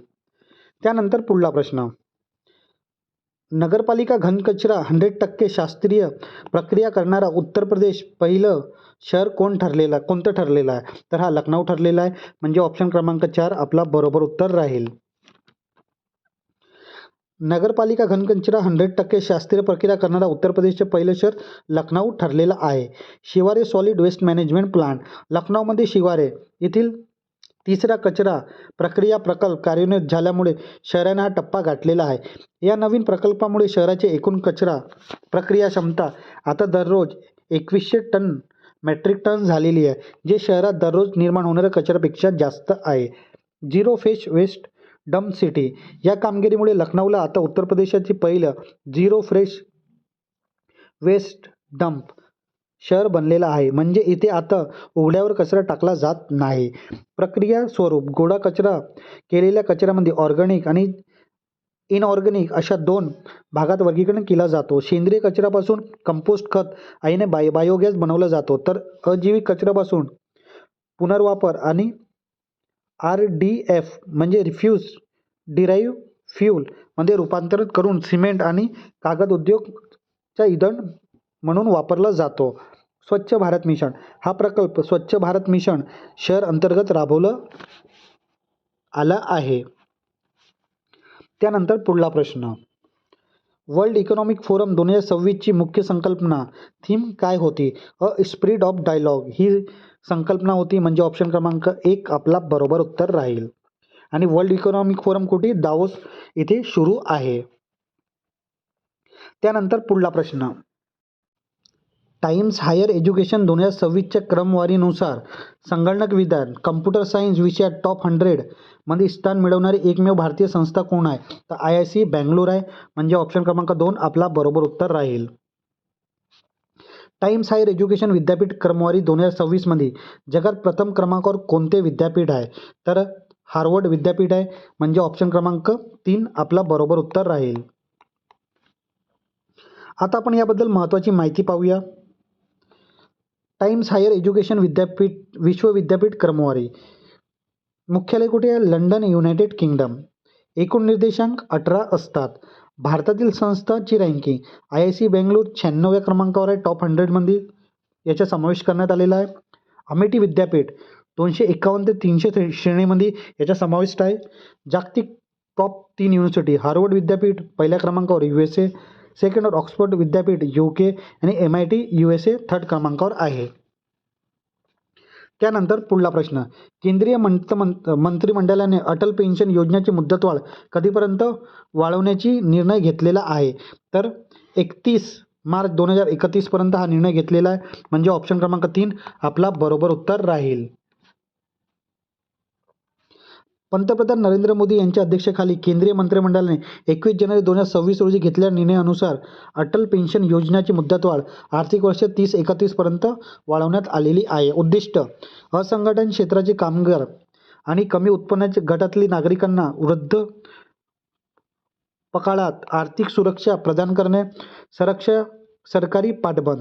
त्यानंतर पुढला प्रश्न, नगरपालिका घनकचरा 100% शास्त्रीय प्रक्रिया करणारा उत्तर प्रदेश पहिलं शहर कोणतं ठरलेलं आहे? तर हा लखनौ ठरलेला आहे. म्हणजे ऑप्शन क्रमांक 4 आपला बरोबर उत्तर राहील. नगरपालिका घनकचरा 100% शास्त्रीय प्रक्रिया करणारा उत्तर प्रदेशचे पहिलं शहर लखनौ ठरलेलं आहे. Shivare solid waste management plant लखनौमध्ये शिवारे येथील 3रा कचरा प्रक्रिया प्रकल्प कार्यान्वित झाल्यामुळे शहराने हा टप्पा गाठलेला आहे. या नवीन प्रकल्पामुळे शहराची एकूण कचरा प्रक्रिया क्षमता आता दररोज 2100 मेट्रिक टन झालेली आहे, जे शहरात दररोज निर्माण होणाऱ्या कचऱ्यापेक्षा जास्त आहे. Zero fresh waste dump city या कामगिरीमुळे लखनौला आता उत्तर प्रदेशाचे पहिलं झिरो फ्रेश वेस्ट डंप शहर बनलेलं आहे. म्हणजे इथे आता उघड्यावर कचरा टाकला जात नाही. प्रक्रिया स्वरूप गोळा कचरा केलेल्या कचऱ्यामध्ये ऑर्गॅनिक आणि इनऑर्गॅनिक अशा 2 भागात वर्गीकरण केला जातो. सेंद्रिय कचऱ्यापासून कंपोस्ट खत आणि बायोगॅस बनवला जातो, तर अजैविक कचऱ्यापासून पुनर्वापर आणि RDF म्हणजे रिफ्यूज डिराईव्ह फ्यूल मध्ये रूपांतरित करून सिमेंट आणि कागद उद्योगचा इंधन म्हणून वापरला जातो. स्वच्छ भारत मिशन हा प्रकल्प स्वच्छ भारत मिशन शहर अंतर्गत राबवला आला आहे. त्यानंतर पुढला प्रश्न, वर्ल्ड इकॉनॉमिक फोरम 2026ची मुख्य संकल्पना थीम काय होती? स्पिरिट ऑफ डायलॉग ही संकल्पना होती. म्हणजे ऑप्शन क्रमांक 1 आपला बरोबर उत्तर राहील. आणि वर्ल्ड इकॉनॉमिक फोरम कुठे? दावोस इथे सुरू आहे. त्यानंतर पुढला प्रश्न, टाइम्स हायर एज्युकेशन 2026च्या क्रमवारीनुसार संगणक विज्ञान कम्प्युटर सायन्स विषयात टॉप 100 मध्ये स्थान मिळवणारी एकमेव भारतीय संस्था कोण आहे? तर IIC बँगलोर आहे. म्हणजे ऑप्शन क्रमांक 2 आपला बरोबर उत्तर राहील. टाइम्स हायर एज्युकेशन विद्यापीठ क्रमवारी 2026 मध्ये जगात प्रथम क्रमांकावर कोणते विद्यापीठ आहे? तर हार्वर्ड विद्यापीठ आहे. म्हणजे ऑप्शन क्रमांक 3 आपला बरोबर उत्तर राहील. आता आपण याबद्दल महत्त्वाची माहिती पाहूया. टाइम्स हायर एज्युकेशन विश्व विद्यापीठ क्रमवारी मुख्यालय कुठे आहे? London, United kingdom. एकूण निर्देशांक 18 असतात. भारतातील संस्थांची रँकिंग IIC बेंगळूर 96व्या क्रमांकावर आहे. टॉप 100 मध्ये याचा समावेश करण्यात आलेला आहे. अमेठी विद्यापीठ 251 ते 300 श्रेणीमध्ये याचा समावेश आहे. जागतिक टॉप 3 युनिव्हर्सिटी हार्वर्ड विद्यापीठ पहिल्या क्रमांकावर USA, सेकंडवर ऑक्सफर्ड विद्यापीठ UK आणि MIT USA 3rd क्रमांकावर आहे. त्यानंतर पुढला प्रश्न, केंद्रीय मंत्रिमंडळाने अटल पेन्शन योजनेची मुदतवाढ कधीपर्यंत वाढवण्याची निर्णय घेतलेला आहे? तर 31 मार्च 2031 पर्यंत हा निर्णय घेतलेला आहे. म्हणजे ऑप्शन क्रमांक 3 आपला बरोबर उत्तर राहील. पंतप्रधान नरेंद्र मोदी यांच्या अध्यक्षतेखाली केंद्रीय मंत्रिमंडळाने 21 जानेवारी 2026 रोजी घेतलेल्या निर्णयानुसार अटल पेन्शन योजनेची मुदतवाढ आर्थिक वर्ष 30-31 पर्यंत वाढवण्यात आलेली आहे. उद्दिष्ट असंघटित क्षेत्राचे कामगार आणि कमी उत्पन्नाच्या गटातील नागरिकांना वृद्धापकाळात आर्थिक सुरक्षा प्रदान करणे. सरकारी पाठबळ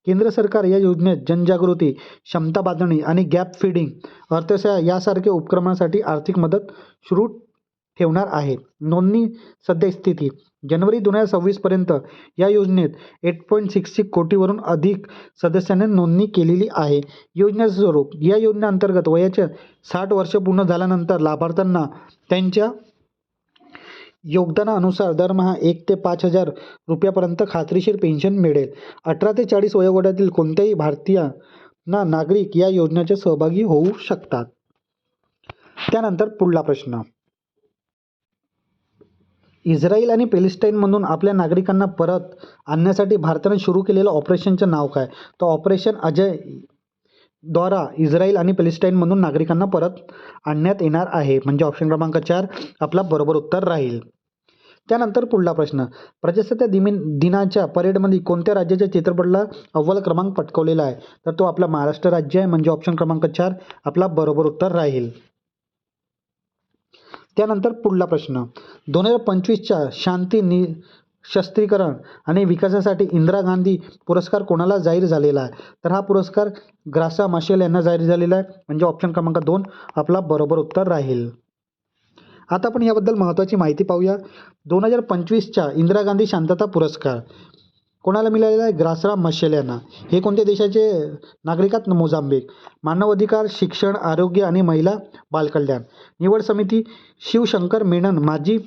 केंद्र सरकार या योजनेत जनजागृती, क्षमता बांधणी आणि गॅप फिडिंग अर्थसेवा यासारख्या उपक्रमांसाठी आर्थिक मदत सुरू ठेवणार आहे. नोंदणी सद्यस्थिती जानेवारी 2026 पर्यंत या योजनेत 8.66 कोटीवरून अधिक सदस्यांनी नोंदणी केलेली आहे. योजनेचे स्वरूप या योजनेअंतर्गत वयाच्या 60 वर्ष पूर्ण झाल्यानंतर लाभार्थ्यांना त्यांच्या योगदानानुसार दरमहा 1 ते 5,000 रुपयापर्यंत खात्रीशीर पेन्शन मिळेल. 18 ते 40 वयोगटातील कोणत्याही भारतीय ना नागरिक या योजनेचे सहभागी होऊ शकतात. त्यानंतर पुढला प्रश्न, इस्रायल आणि पॅलेस्टाईनमधून आपल्या नागरिकांना परत आणण्यासाठी भारताने सुरू केलेलं ऑपरेशनचं नाव काय? तर ऑपरेशन अजय द्वारा इस्रायल आणि पॅलेस्टाईनमधून नागरिकांना परत आणण्यात येणार आहे. म्हणजे ऑप्शन क्रमांक 4 आपला बरोबर उत्तर राहील. त्यानंतर पुढला प्रश्न, प्रजासत्ताक दिनाच्या परेडमध्ये कोणत्या राज्याच्या चित्रपटाला अव्वल क्रमांक पटकावलेला आहे? तर तो आपला महाराष्ट्र राज्य आहे. म्हणजे ऑप्शन क्रमांक 4 आपला बरोबर उत्तर राहील. त्यानंतर पुढला प्रश्न, 2025च्या शांती निःशस्त्रीकरण आणि विकासासाठी इंदिरा गांधी पुरस्कार कोणाला जाहीर झालेला आहे? तर हा पुरस्कार ग्रासा मशेल यांना जाहीर झालेला आहे. म्हणजे ऑप्शन क्रमांक 2 आपला बरोबर उत्तर राहील. आता आपण याबद्दल महत्त्वाची माहिती पाहूया. 2025च्या इंदिरा गांधी शांतता पुरस्कार कोणाला मिळालेला आहे? ग्रासा मशेल यांना. हे कोणत्या देशाचे नागरिक आहेत? मोजांबिक. मानव अधिकार, शिक्षण, आरोग्य आणि महिला बालकल्याण. निवड समिती शिवशंकर मेनन, माजी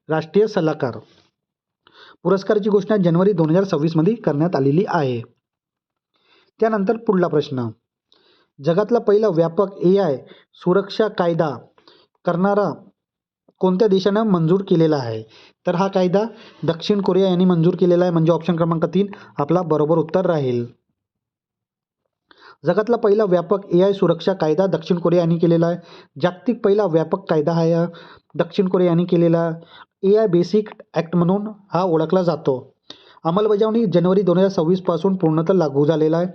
राष्ट्रीय सल्लागार. पुरस्काराची घोषणा जानेवारी 2026 मध्ये करण्यात आलेली आहे. त्यानंतर पुढला प्रश्न, जगातला पहिला व्यापक AI सुरक्षा कायदा करणारा कोणत्या देशानं मंजूर केलेला आहे? तर हा कायदा दक्षिण कोरिया यांनी मंजूर केलेला आहे. म्हणजे ऑप्शन क्रमांक 3 आपला बरोबर उत्तर राहील. जगातला पहिला व्यापक AI सुरक्षा कायदा दक्षिण कोरिया यांनी केलेला आहे. जागतिक पहिला व्यापक कायदा हा दक्षिण कोरिया यांनी केलेला AI बेसिक ॲक्ट म्हणून हा ओळखला जातो. अंमलबजावणी जानेवारी 2026 पासून पूर्णतः लागू झालेला आहे.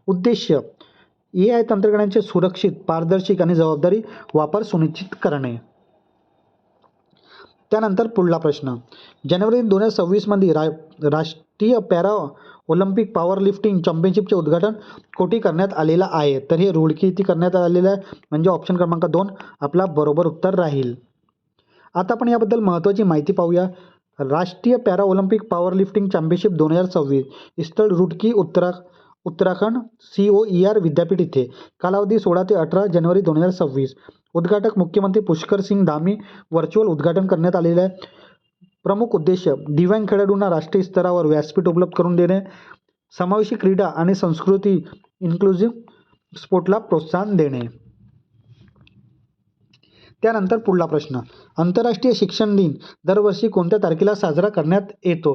उद्देश AI तंत्रज्ञानाचे सुरक्षित, पारदर्शक आणि जबाबदारी वापर सुनिश्चित करणे. त्यानंतर पुढला प्रश्न, जानेवारी 2026 मध्ये राष्ट्रीय पॅरा ऑलिम्पिक पॉवर लिफ्टिंग चॅम्पियनशिपचे उद्घाटन कोठे करण्यात आलेलं आहे? तर हे रुडकी येथे करण्यात आलेलं आहे. म्हणजे ऑप्शन क्रमांक 2 आपला बरोबर उत्तर राहील. आता आपण याबद्दल महत्त्वाची माहिती पाहूया. राष्ट्रीय para Olympic power lifting championship 2026 स्थळ रुडकी, उत्तराखंड, COER विद्यापीठ इथे. कालावधी 16 ते 18 जानेवारी 2026. उद्घाटक मुख्यमंत्री पुष्कर सिंग धामी. व्हर्च्युअल उद्घाटन करण्यात आलेले आहे. प्रमुख उद्देश दिव्यांग खेळाडूंना राष्ट्रीय स्तरावर व्यासपीठ उपलब्ध करून देणे, समावेशी क्रीडा आणि संस्कृती, इन्क्लुझिव्ह स्पोर्टला प्रोत्साहन देणे. त्यानंतर पुढला प्रश्न, आंतरराष्ट्रीय शिक्षण दिन दरवर्षी कोणत्या तारखेला साजरा करण्यात येतो?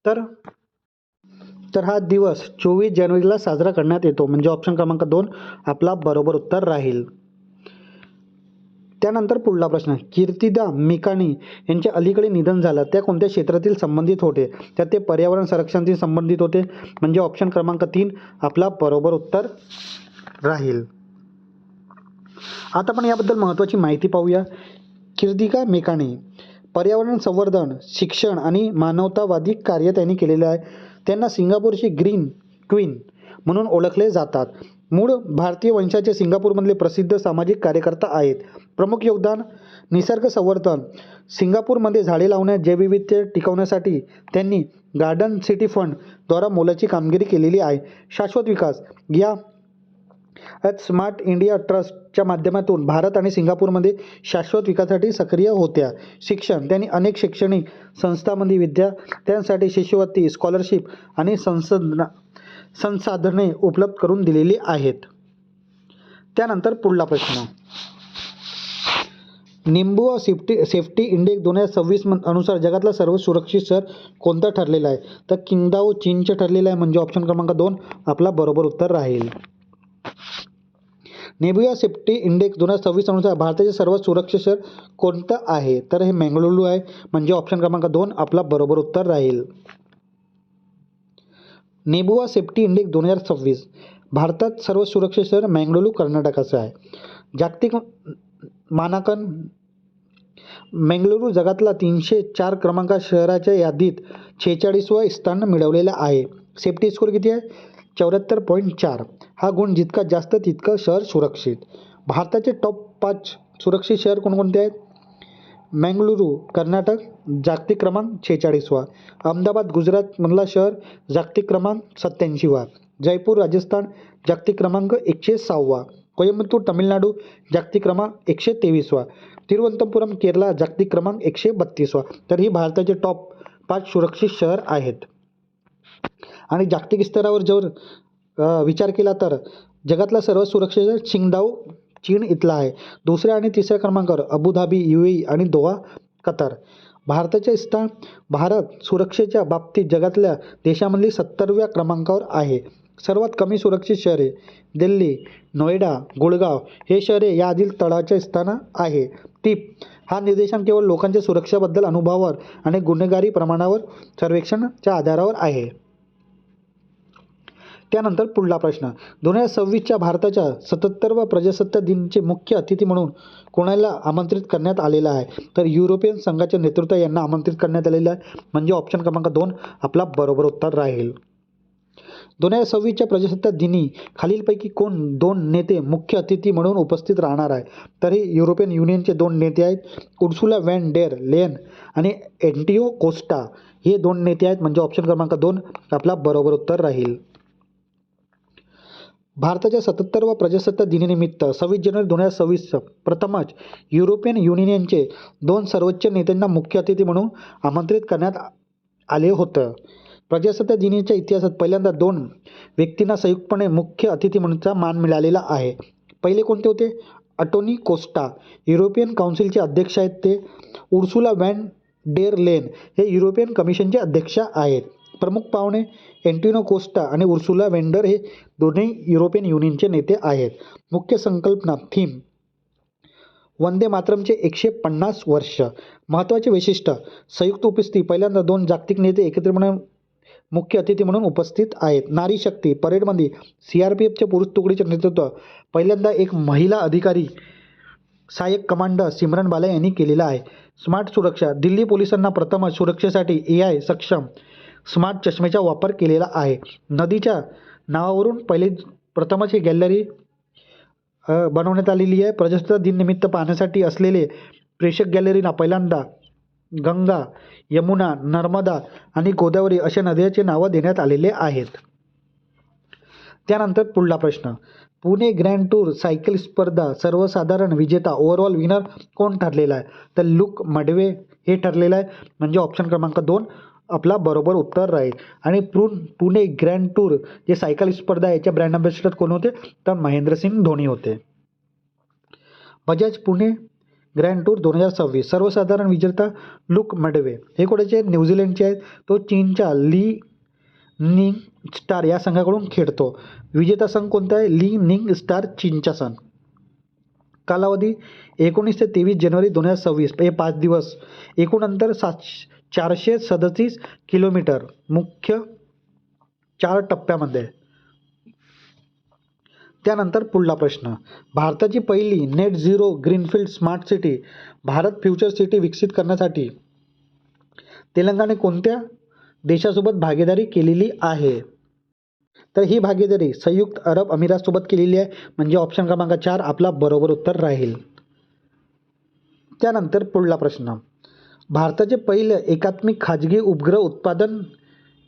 तर हा दिवस 24 जानेवारीला साजरा करण्यात येतो. म्हणजे ऑप्शन क्रमांक 2 आपला बरोबर उत्तर राहील. त्यानंतर पुढला प्रश्न, कीर्तिदा मेकानी यांचे अलीकडे निधन झालं, त्या कोणत्या क्षेत्रातील संबंधित होते? तर ते पर्यावरण संरक्षणाशी संबंधित होते. म्हणजे ऑप्शन क्रमांक 3 आपला बरोबर उत्तर राहील. आता आपण याबद्दल महत्त्वाची माहिती पाहूया. कीर्तिका मेकानी पर्यावरण संवर्धन, शिक्षण आणि मानवतावादी कार्य त्यांनी केलेले आहे. त्यांना सिंगापूरची ग्रीन क्वीन म्हणून ओळखले जातात. मूळ भारतीय वंशाचे सिंगापूरमधले प्रसिद्ध सामाजिक कार्यकर्ता आहेत. प्रमुख योगदान निसर्ग संवर्धन, सिंगापूरमध्ये झाडे लावण्यात, जैवविविधता टिकवण्यासाठी त्यांनी गार्डन सिटी फंड द्वारा मोलाची कामगिरी केलेली आहे. शाश्वत विकास या स्मार्ट इंडिया ट्रस्टच्या माध्यमातून भारत आणि सिंगापूरमध्ये शाश्वत विकासासाठी सक्रिय होत्या. शिक्षण, त्यांनी अनेक शैक्षणिक संस्थांमध्ये विद्यार्थ्यांसाठी शिष्यवृत्ती, स्कॉलरशिप आणि संसाधने उपलब्ध करून दिलेली आहेत. त्यानंतर पुढला प्रश्न, निंबुआ सेफ्टी इंडेक्स 2026 अनुसार जगातला सर्वात सुरक्षित शहर कोणतं ठरलेलं आहे? तर किंगदाओ चीनचे ठरलेलं आहे. म्हणजे ऑप्शन क्रमांक 2 आपला बरोबर उत्तर राहील. नेबुआ सेफ्टी इंडेक्स 2026 अनुसार भारताचे सर्वात सुरक्षित शहर कोणतं आहे? तर हे मंगळुरू आहे. म्हणजे ऑप्शन क्रमांक 2 आपला बरोबर उत्तर राहील. नेबुआ सेफ्टी इंडेक्स 2026 भारतात सर्वात सुरक्षित शहर मंगळुरू कर्नाटकाचं आहे. जागतिक मानांकन मंगळुरू जगातला 304 क्रमांकाच्या शहराच्या यादीत 46वं स्थान मिळवलेलं आहे. सेफ्टी स्कोअर किती आहे? 74.4. हा गुण जितका जास्त तितकं शहर सुरक्षित. भारताचे टॉप 5 सुरक्षित शहर कोणकोणते आहेत? मंगळुरू कर्नाटक जागतिक क्रमांक 46वा. अहमदाबाद गुजरातमधला शहर जागतिक क्रमांक 87वा. जयपूर राजस्थान जागतिक क्रमांक 106वा. कोइंबतूर तामिळनाडू जागतिक क्रमांक 123वा. तिरुवनंतपुरम केरला जागतिक क्रमांक 132वा. तर ही भारताचे टॉप 5 सुरक्षित शहर आहेत. आणि जागतिक स्तरावर जर विचार केला तर जगातला सर्वात सुरक्षेचा चिंगदाव चीन इथला आहे. दुसऱ्या आणि तिसऱ्या क्रमांकावर अबुधाबी, UAE आणि दोहा, कतार. भारत सुरक्षेच्या बाबतीत जगातल्या देशांमधली 70व्या क्रमांकावर आहे. सर्वात कमी सुरक्षित शहरे दिल्ली, नोएडा, गुडगाव हे शहरे यादीत तळाच्या स्थानी आहे. टीप हा निर्देशांक केवळ लोकांच्या सुरक्षेबद्दल अनुभवावर आणि गुन्हेगारी प्रमाणावर सर्वेक्षणाच्या आधारावर आहे. त्यानंतर पुढला प्रश्न, 2026च्या भारताच्या 77व्या प्रजासत्ताक दिनाचे मुख्य अतिथी म्हणून कोणाला आमंत्रित करण्यात आलेलं आहे? तर युरोपियन संघाचे नेतृत्व यांना आमंत्रित करण्यात आलेलं आहे. म्हणजे ऑप्शन क्रमांक 2 आपला बरोबर उत्तर राहील. 2026च्या प्रजासत्ताक दिनी खालीलपैकी कोण 2 नेते मुख्य अतिथी म्हणून उपस्थित राहणार आहे? तर हे युरोपियन युनियनचे 2 नेते आहेत. उर्सुला व्हॅन डेर लेन आणि अँटोनियो कोस्टा हे 2 नेते आहेत. म्हणजे ऑप्शन क्रमांक 2 आपला बरोबर उत्तर राहील. भारताच्या 77व्या प्रजासत्ताक दिनानिमित्त 26 जानेवारी 2026 प्रथमच युरोपियन युनियनचे 2 सर्वोच्च नेत्यांना मुख्य अतिथी म्हणून आमंत्रित करण्यात आले होतं. प्रजासत्ताक दिनाच्या इतिहासात पहिल्यांदा 2 व्यक्तींना संयुक्तपणे मुख्य अतिथी म्हणूनचा मान मिळालेला आहे. पहिले कोणते होते? अँटोनियो कोस्टा युरोपियन काउन्सिलचे अध्यक्ष आहेत ते. उर्सुला व्हॅन डेर लेन हे युरोपियन कमिशनचे अध्यक्ष आहेत. प्रमुख पाहुणे अँटोनियो कोस्टा आणि उर्सुला व्हॅन डेर हे दोन्ही युरोपियन युनियनचे नेते आहेत. मुख्य संकल्पना थीम वंदे मातरमचे 150 वर्ष. महत्त्वाचे वैशिष्ट्य संयुक्त उपस्थिती पहिल्यांदा 2 जागतिक नेते एकत्रितपणे मुख्य अतिथी म्हणून उपस्थित आहेत. नारी शक्ती परेडमध्ये CRPFच्या पुरुष तुकडीचे नेतृत्व पहिल्यांदा एक महिला अधिकारी सहाय्यक कमांडर सिमरन बाला यांनी केलेलं आहे. स्मार्ट सुरक्षा दिल्ली पोलिसांना प्रथमच सुरक्षेसाठी AI सक्षम स्मार्ट चष्म्याचा वापर केलेला आहे. नदीच्या नावावरून प्रथमच ही गॅलरी बनवण्यात आलेली आहे. प्रजासत्ताक दिनानिमित्त पाहण्यासाठी असलेले प्रेक्षक गॅलरीना पहिल्यांदा गंगा, यमुना, नर्मदा आणि गोदावरी अशा नद्यांचे नावं देण्यात आलेले आहेत. त्यानंतर पुढला प्रश्न, पुणे ग्रँड टूर सायकल स्पर्धा सर्वसाधारण विजेता ओव्हरऑल विनर कोण ठरलेला आहे? तर लुक मडवे हे ठरलेलं आहे. म्हणजे ऑप्शन क्रमांक 2 आपला बरोबर उत्तर राहील. आणि पुणे ग्रँड टूर जे सायकल स्पर्धा याच्या ब्रँड अँबॅसेडर कोण होते? तर महेंद्रसिंग धोनी होते. बजाज पुणे ग्रँड टूर 2026 सर्वसाधारण विजेता लुक मडवे हे कोणाचे? न्यूझीलंडचे आहेत. तो चीनच्या ली निंग स्टार या संघाकडून खेळतो. विजेता संघ कोणता आहे? ली निंग स्टार चीनचा संघ. कालावधी 19 ते 23 जानेवारी 2026 हे 5 दिवस. एकूण अंतर 437 किलोमीटर. मुख्य 4 टप्प्यामध्ये. त्यानंतर पुढला प्रश्न, भारताची पहिली net zero greenfield smart city Bharat future city विकसित करण्यासाठी तेलंगणाने कोणत्या देशासोबत भागीदारी केलेली आहे? तर ही भागीदारी संयुक्त अरब अमिरातसोबत केलेली आहे. म्हणजे ऑप्शन क्रमांक 4 आपला बरोबर उत्तर राहील. त्यानंतर पुढला प्रश्न, भारताचे पहिले एकात्मिक खाजगी उपग्रह उत्पादन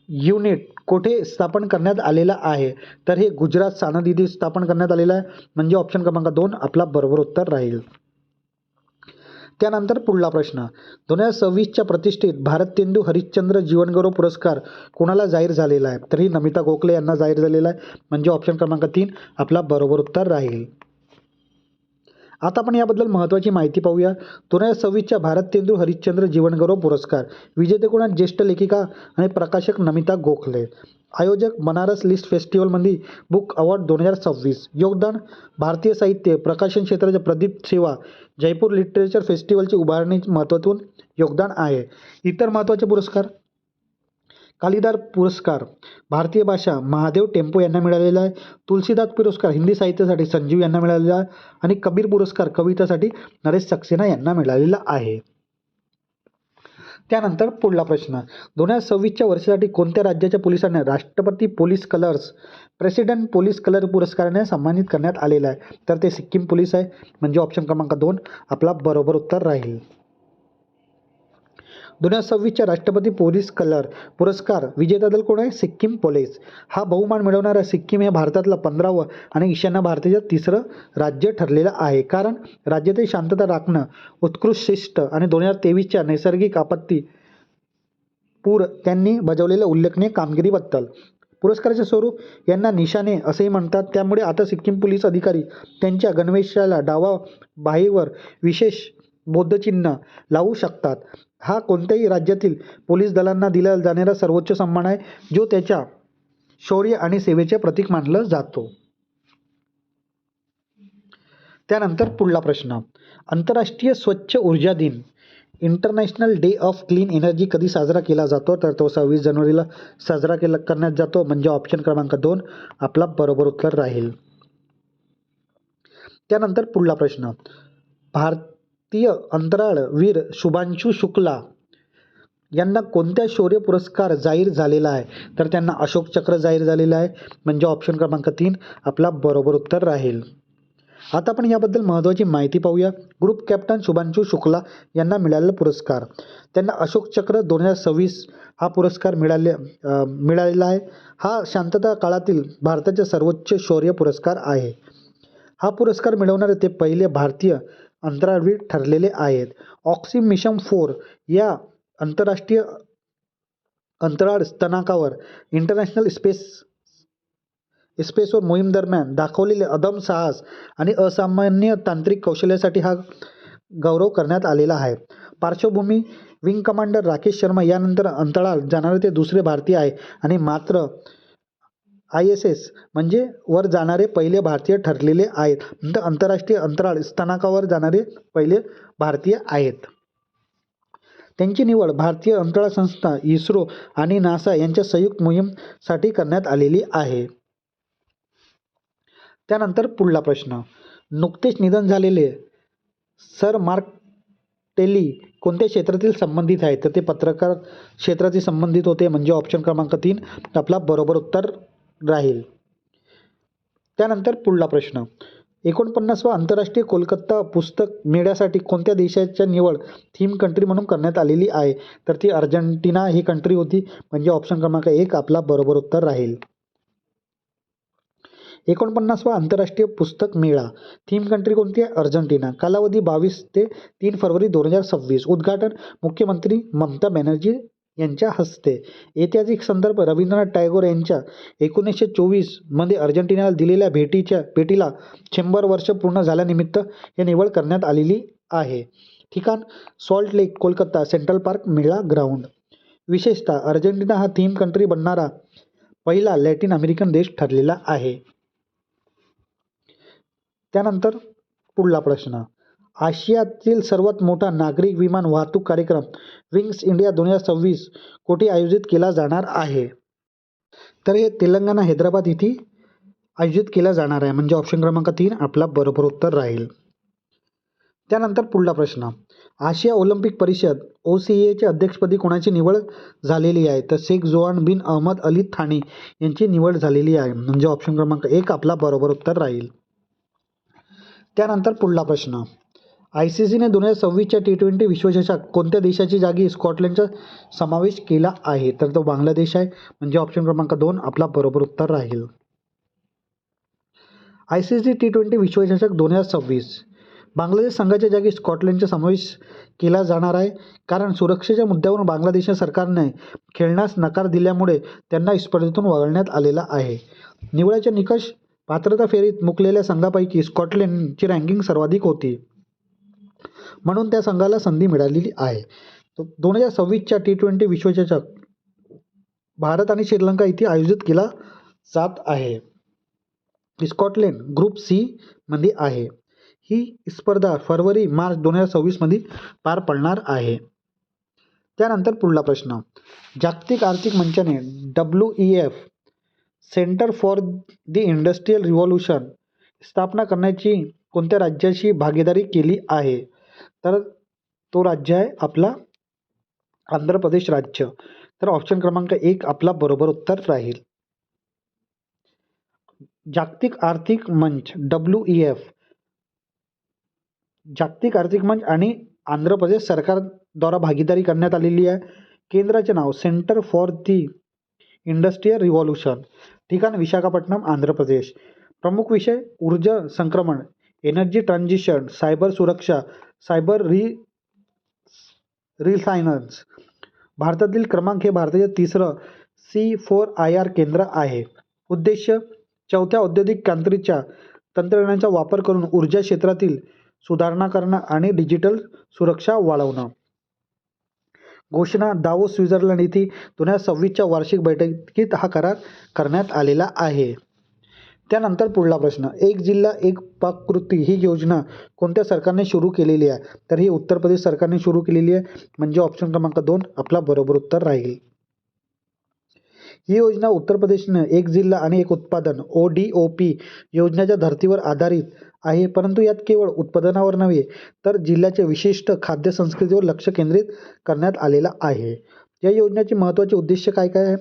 युनिट कोठे स्थापन करण्यात आलेलं आहे? तर हे गुजरात सानद येथे स्थापन करण्यात आलेलं आहे. म्हणजे ऑप्शन क्रमांक 2 आपला बरोबर उत्तर राहील. त्यानंतर पुढला प्रश्न, 2026च्या प्रतिष्ठित भारतेंदू हरिश्चंद्र जीवनगौरव पुरस्कार कोणाला जाहीर झालेला आहे? तर ही नमिता गोखले यांना जाहीर झालेला आहे. म्हणजे ऑप्शन क्रमांक 3 आपला बरोबर उत्तर राहील. आता आपण याबद्दल महत्त्वाची माहिती पाहूया. 2026च्या भारतेंदू हरिश्चंद्र जीवनगौरव पुरस्कार विजेते कोण? ज्येष्ठ लेखिका आणि प्रकाशक नमिता गोखले. आयोजक बनारस लिस्ट फेस्टिवलमध्ये बुक अवॉर्ड 2026. योगदान भारतीय साहित्य प्रकाशन क्षेत्राच्या प्रदीप सेवा जयपूर लिटरेचर फेस्टिवलची उभारणी महत्त्वपूर्ण योगदान आहे. इतर महत्त्वाचे पुरस्कार, कालिदास पुरस्कार भारतीय भाषा महादेव टेम्पो यांना मिळालेला आहे. तुलसीदास पुरस्कार हिंदी साहित्यासाठी संजीव यांना मिळालेला आहे. आणि कबीर पुरस्कार कवितासाठी नरेश सक्सेना यांना मिळालेला आहे. त्यानंतर पुढला प्रश्न, 2026च्या वर्षासाठी कोणत्या राज्याच्या पोलिसांना राष्ट्रपती police colours president police colour पुरस्काराने सन्मानित करण्यात आलेला आहे? तर ते सिक्कीम पोलीस आहे. म्हणजे ऑप्शन क्रमांक 2 आपला बरोबर उत्तर राहील. 2026च्या राष्ट्रपती पोलीस कलर पुरस्कार विजेता दल कोण आहे? सिक्कीम पोलीस. हा बहुमान मिळवणारा सिक्कीम हे भारतातलं 15वं आणि ईशान्य भारताच्या 3रं राज्य ठरलेलं आहे. कारण राज्यातील शांतता राखणं, उत्कृष्ट शिस्त आणि 2023च्या नैसर्गिक आपत्ती पूर त्यांनी बजावलेल्या उल्लेखनीय कामगिरीबद्दल. पुरस्काराचे स्वरूप यांना निशाणे असेही म्हणतात. त्यामुळे आता सिक्कीम पोलीस अधिकारी त्यांच्या गणवेशाला डावा बाहीवर विशेष बोधचिन्ह लावू शकतात. हा कोणत्याही राज्यातील पोलीस दलांना दिला जाणारा सर्वोच्च सन्मान आहे, जो त्याच्या शौर्य आणि सेवेचे प्रतीक मानलं जातो. त्यानंतर पुढला प्रश्न, आंतरराष्ट्रीय स्वच्छ ऊर्जा दिन international day of clean energy कधी साजरा केला जातो? तर तो 26 जानेवारीला साजरा करण्यात जातो. म्हणजे ऑप्शन क्रमांक 2 आपला बरोबर उत्तर राहील. त्यानंतर पुढला प्रश्न, भारतीय अंतराळवीर शुभांशु शुक्ला यांना कोणत्या शौर्य पुरस्कार जाहीर झालेला आहे? तर त्यांना अशोक चक्र जाहीर झालेला आहे. म्हणजे ऑप्शन क्रमांक 3 आपला बरोबर उत्तर राहील. आता आपण याबद्दल महत्त्वाची माहिती पाहूया. ग्रुप कॅप्टन शुभांशु शुक्ला यांना मिळालेला पुरस्कार, त्यांना अशोक चक्र 2026 हा पुरस्कार मिळालेला आहे. हा शांतता काळातील भारताचे सर्वोच्च शौर्य पुरस्कार आहे. हा पुरस्कार मिळवणारे ते पहिले भारतीय अंतराळवीर ठरलेले आहेत. ऑक्सी मिशन 4 या आंतरराष्ट्रीय अंतराळ स्थानकावर इंटरनॅशनल स्पेसवर मोहीम दरम्यान दाखवलेले अदम्य साहस आणि असामान्य तांत्रिक कौशल्यासाठी हा गौरव करण्यात आलेला आहे. पार्श्वभूमी, विंग कमांडर राकेश शर्मा यानंतर अंतराळात जाणारे ते दुसरे भारतीय आहे आणि मात्र ISS म्हणजे वर जाणारे पहिले भारतीय ठरलेले आहेत. नंतर आंतरराष्ट्रीय अंतराळ स्थानकावर जाणारे पहिले भारतीय आहेत. त्यांची निवड भारतीय अंतराळ संस्था इस्रो आणि नासा यांच्या संयुक्त मोहीमसाठी करण्यात आलेली आहे. त्यानंतर पुढला प्रश्न, नुकतेच निधन झालेले सर मार्क टेली कोणत्या क्षेत्रातील संबंधित आहेत? तर ते पत्रकार क्षेत्राशी संबंधित होते. म्हणजे ऑप्शन क्रमांक 3 आपला बरोबर उत्तर राहील. त्यानंतर पुढला प्रश्न, 49वा आंतरराष्ट्रीय कोलकाता पुस्तक मेळ्यासाठी कोणत्या देशाच्या निवड थीम कंट्री म्हणून करण्यात आलेली आहे? तर ती अर्जेंटिना ही कंट्री होती. म्हणजे ऑप्शन क्रमांक 1 आपला बरोबर उत्तर राहील. 49वा आंतरराष्ट्रीय पुस्तक मेळा थीम कंट्री कोणती आहे? अर्जेंटिना. कालावधी 22 ते 3 फरवरी 2026. उद्घाटन मुख्यमंत्री ममता बॅनर्जी यांच्या हस्ते. ऐतिहासिक संदर्भ, रवींद्रनाथ टागोर यांच्या 1924 मध्ये अर्जेंटिनाला दिलेल्या भेटीला 100 वर्ष पूर्ण झाल्यानिमित्त ही निवड करण्यात आलेली आहे. ठिकाण सॉल्ट लेक, कोलकाता, सेंट्रल पार्क, मेळा ग्राउंड. विशेषतः अर्जेंटिना हा थीम कंट्री बनणारा पहिला लॅटिन अमेरिकन देश ठरलेला आहे. त्यानंतर पुढला प्रश्न, आशियातील सर्वात मोठा नागरी विमान वाहतूक कार्यक्रम विंग्स इंडिया 2026 कोठे आयोजित केला जाणार आहे? तर हे तेलंगणा हैदराबाद येथे आयोजित केला जाणार आहे. म्हणजे ऑप्शन क्रमांक 3 आपला बरोबर उत्तर राहील. त्यानंतर पुढला प्रश्न, आशिया ऑलिम्पिक परिषद OCAचे अध्यक्षपदी कोणाची निवड झालेली आहे? तर शेख जोहान बिन अहमद अली थानी यांची निवड झालेली आहे. म्हणजे ऑप्शन क्रमांक 1 आपला बरोबर उत्तर राहील. त्यानंतर पुढला प्रश्न, ICCने 2026च्या T20 विश्वचषक कोणत्या देशाची जागी स्कॉटलंडचा समावेश केला आहे? तर तो बांगलादेश आहे. म्हणजे ऑप्शन क्रमांक 2 आपला बरोबर उत्तर राहील. ICC T20 विश्वचषक 2026 बांगलादेश संघाच्या जागी स्कॉटलंडचा समावेश केला जाणार आहे. कारण सुरक्षेच्या मुद्द्यावरून बांगलादेश सरकारने खेळण्यास नकार दिल्यामुळे त्यांना स्पर्धेतून वगळण्यात आलेला आहे. निवडीचे निकष, पात्रता फेरीत मुकलेल्या संघापैकी स्कॉटलंडची रँकिंग सर्वाधिक होती, म्हणून त्या संघाला संधी मिळालेली आहे. 2026च्या T20 विश्वचषक भारत आणि श्रीलंका येथे आयोजित केला जात आहे. स्कॉटलंड ग्रुप C मध्ये आहे. ही स्पर्धा फरवरी-मार्च 2026 मध्ये पार पडणार आहे. त्यानंतर पुढला प्रश्न, जागतिक आर्थिक मंचाने WEF centre for the industrial revolution स्थापना करण्याची कोणत्या राज्याशी भागीदारी केली आहे? तर तो राज्य आहे आपला आंध्र प्रदेश राज्य. तर ऑप्शन क्रमांक 1 आपला बरोबर उत्तर राहील. जागतिक आर्थिक मंच WEF, जागतिक आर्थिक मंच आणि आंध्र प्रदेश सरकारद्वारा भागीदारी करण्यात आलेली आहे. केंद्राचे नाव centre for the industrial revolution. ठिकाण विशाखापट्टणम, आंध्र प्रदेश. प्रमुख विषय ऊर्जा संक्रमण, एनर्जी ट्रान्झिशन, सायबर सुरक्षा, सायबर रिसायन्स. भारतातील क्रमांक हे भारताचे 3रं C4IR केंद्र आहे. उद्देश चौथ्या औद्योगिक क्रांतीच्या तंत्रज्ञानाचा वापर करून ऊर्जा क्षेत्रातील सुधारणा करणं आणि डिजिटल सुरक्षा वाढवणं. घोषणा दावोस स्वित्झर्लंड येथे 2026च्या वार्षिक बैठकीत हा करार करण्यात आलेला आहे. त्यानंतर पुढला प्रश्न, एक जिल्हा एक पाककृती ही योजना कोणत्या सरकारने सुरू केलेली आहे? तर ही उत्तर प्रदेश सरकारने सुरू केलेली आहे, म्हणजे ऑप्शन क्रमांक 2 आपला बरोबर उत्तर राहील. ही योजना उत्तर प्रदेशने एक जिल्हा आणि एक उत्पादन ODOP योजनेच्या धर्तीवर आधारित आहे, परंतु यात केवळ उत्पादनावर नव्हे तर जिल्ह्याच्या विशिष्ट खाद्य संस्कृतीवर लक्ष केंद्रित करण्यात आलेलं आहे. या योजनेचे महत्त्वाचे उद्देश काय काय आहे?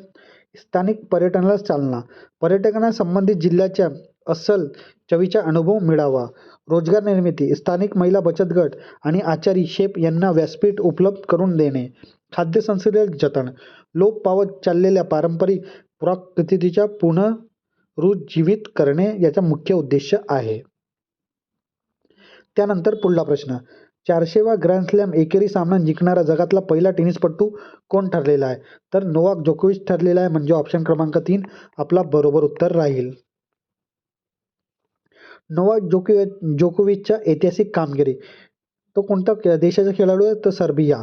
स्थानिक पर्यटनाला चालना, पर्यटकांना संबंधित जिल्ह्याच्या अस्सल चवीचा अनुभव मिळावा, रोजगार निर्मिती, स्थानिक महिला बचत गट आणि आचारी शेफ यांना व्यासपीठ उपलब्ध करून देणे, खाद्य संस्कृतीचे जतन, लोप पावत चाललेल्या पारंपरिक पाककृतीच्या पुनरुज्जीवित करणे याचा मुख्य उद्देश आहे. त्यानंतर पुढला प्रश्न, 400वा ग्रँड स्लॅम एकेरी सामना जिंकणारा जगातला पहिला टेनिसपटू कोण ठरलेला आहे? तर नोवाक जोकोविच ठरलेला आहे, म्हणजे ऑप्शन क्रमांक 3 आपला बरोबर उत्तर राहील. नोवाक जोकोविचच्या ऐतिहासिक कामगिरी, तो कोणता देशाचा खेळाडू आहे? तर सर्बिया.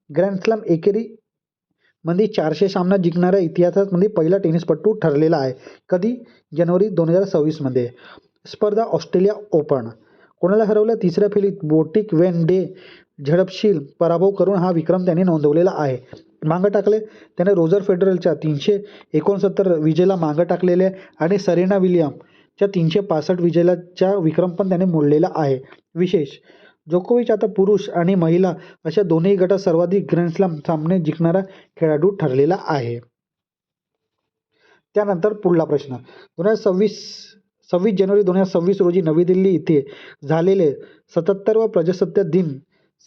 ग्रँड स्लॅम एकेरी मध्ये 400 सामना जिंकणारा इतिहासामध्ये पहिला टेनिसपटू ठरलेला आहे. कधी? जानेवारी 2026 स्पर्धा ऑस्ट्रेलिया ओपन. कोणाला हरवलं? तिसऱ्या फेरीत बोटिक वेन डे झडपशील पराभव करून हा विक्रम त्याने नोंदवलेला आहे. मागं टाकले त्याने रोजर फेडरलच्या 369 विजयाला मागं टाकलेले आहे आणि सरेना विलियमच्या 365 विजयाचा विक्रम पण त्याने मोडलेला आहे. विशेष, जोकोविच आता पुरुष आणि महिला अशा दोन्ही गटात सर्वाधिक ग्रँड स्लॅम सामने जिंकणारा खेळाडू ठरलेला आहे. त्यानंतर पुढला प्रश्न, 26 जानेवारी 2026 रोजी नवी दिल्ली येथे झालेले 77वा प्रजासत्ताक दिन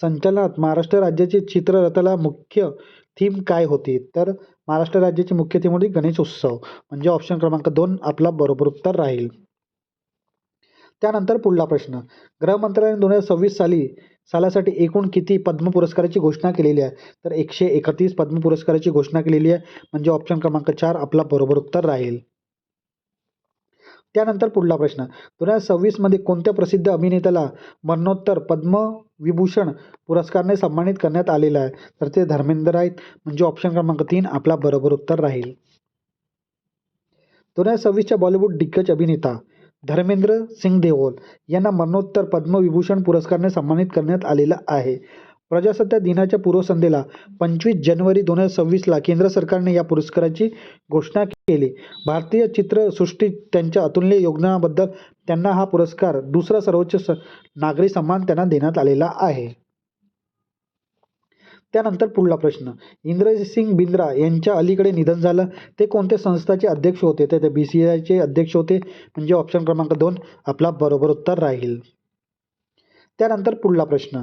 संचलनात महाराष्ट्र राज्याचे चित्ररथाला मुख्य थीम काय होती? तर महाराष्ट्र राज्याची मुख्य थीम होती गणेश उत्सव, म्हणजे ऑप्शन क्रमांक 2 आपला बरोबर उत्तर राहील. त्यानंतर पुढला प्रश्न, गृह मंत्रालयाने 2026 सालासाठी एकूण किती पद्म पुरस्काराची घोषणा केलेली आहे? तर 131 पद्म पुरस्काराची घोषणा केलेली आहे, म्हणजे ऑप्शन क्रमांक 4 आपला बरोबर उत्तर राहील. त्यानंतर पुढला प्रश्न, 2026 कोणत्या प्रसिद्ध अभिनेत्याला मरणोत्तर पद्मविभूषण पुरस्काराने सन्मानित करण्यात आलेला आहे? तर ते धर्मेंद्र आहेत, म्हणजे ऑप्शन क्रमांक 3 आपला बरोबर उत्तर राहील. 2026च्या बॉलिवूड दिग्गज अभिनेता धर्मेंद्र सिंग देओल यांना मरणोत्तर पद्मविभूषण पुरस्काराने सन्मानित करण्यात आलेला आहे. प्रजासत्ताक दिनाच्या पूर्वसंध्येला 25 जानेवारी 2026 केंद्र सरकारने या पुरस्काराची घोषणा केली. भारतीय चित्रसृष्टीत त्यांच्या अतुलनीय योगदानाबद्दल त्यांना हा पुरस्कार दुसरा सर्वोच्च नागरी सन्मान त्यांना देण्यात आलेला आहे. त्यानंतर पुढला प्रश्न, इंद्रजितसिंग बिंद्रा यांच्या अलीकडे निधन झालं, ते कोणत्या संस्थाचे अध्यक्ष होते? तर ते BCCIचे अध्यक्ष होते, म्हणजे ऑप्शन क्रमांक 2 आपला बरोबर उत्तर राहील. त्यानंतर पुढला प्रश्न,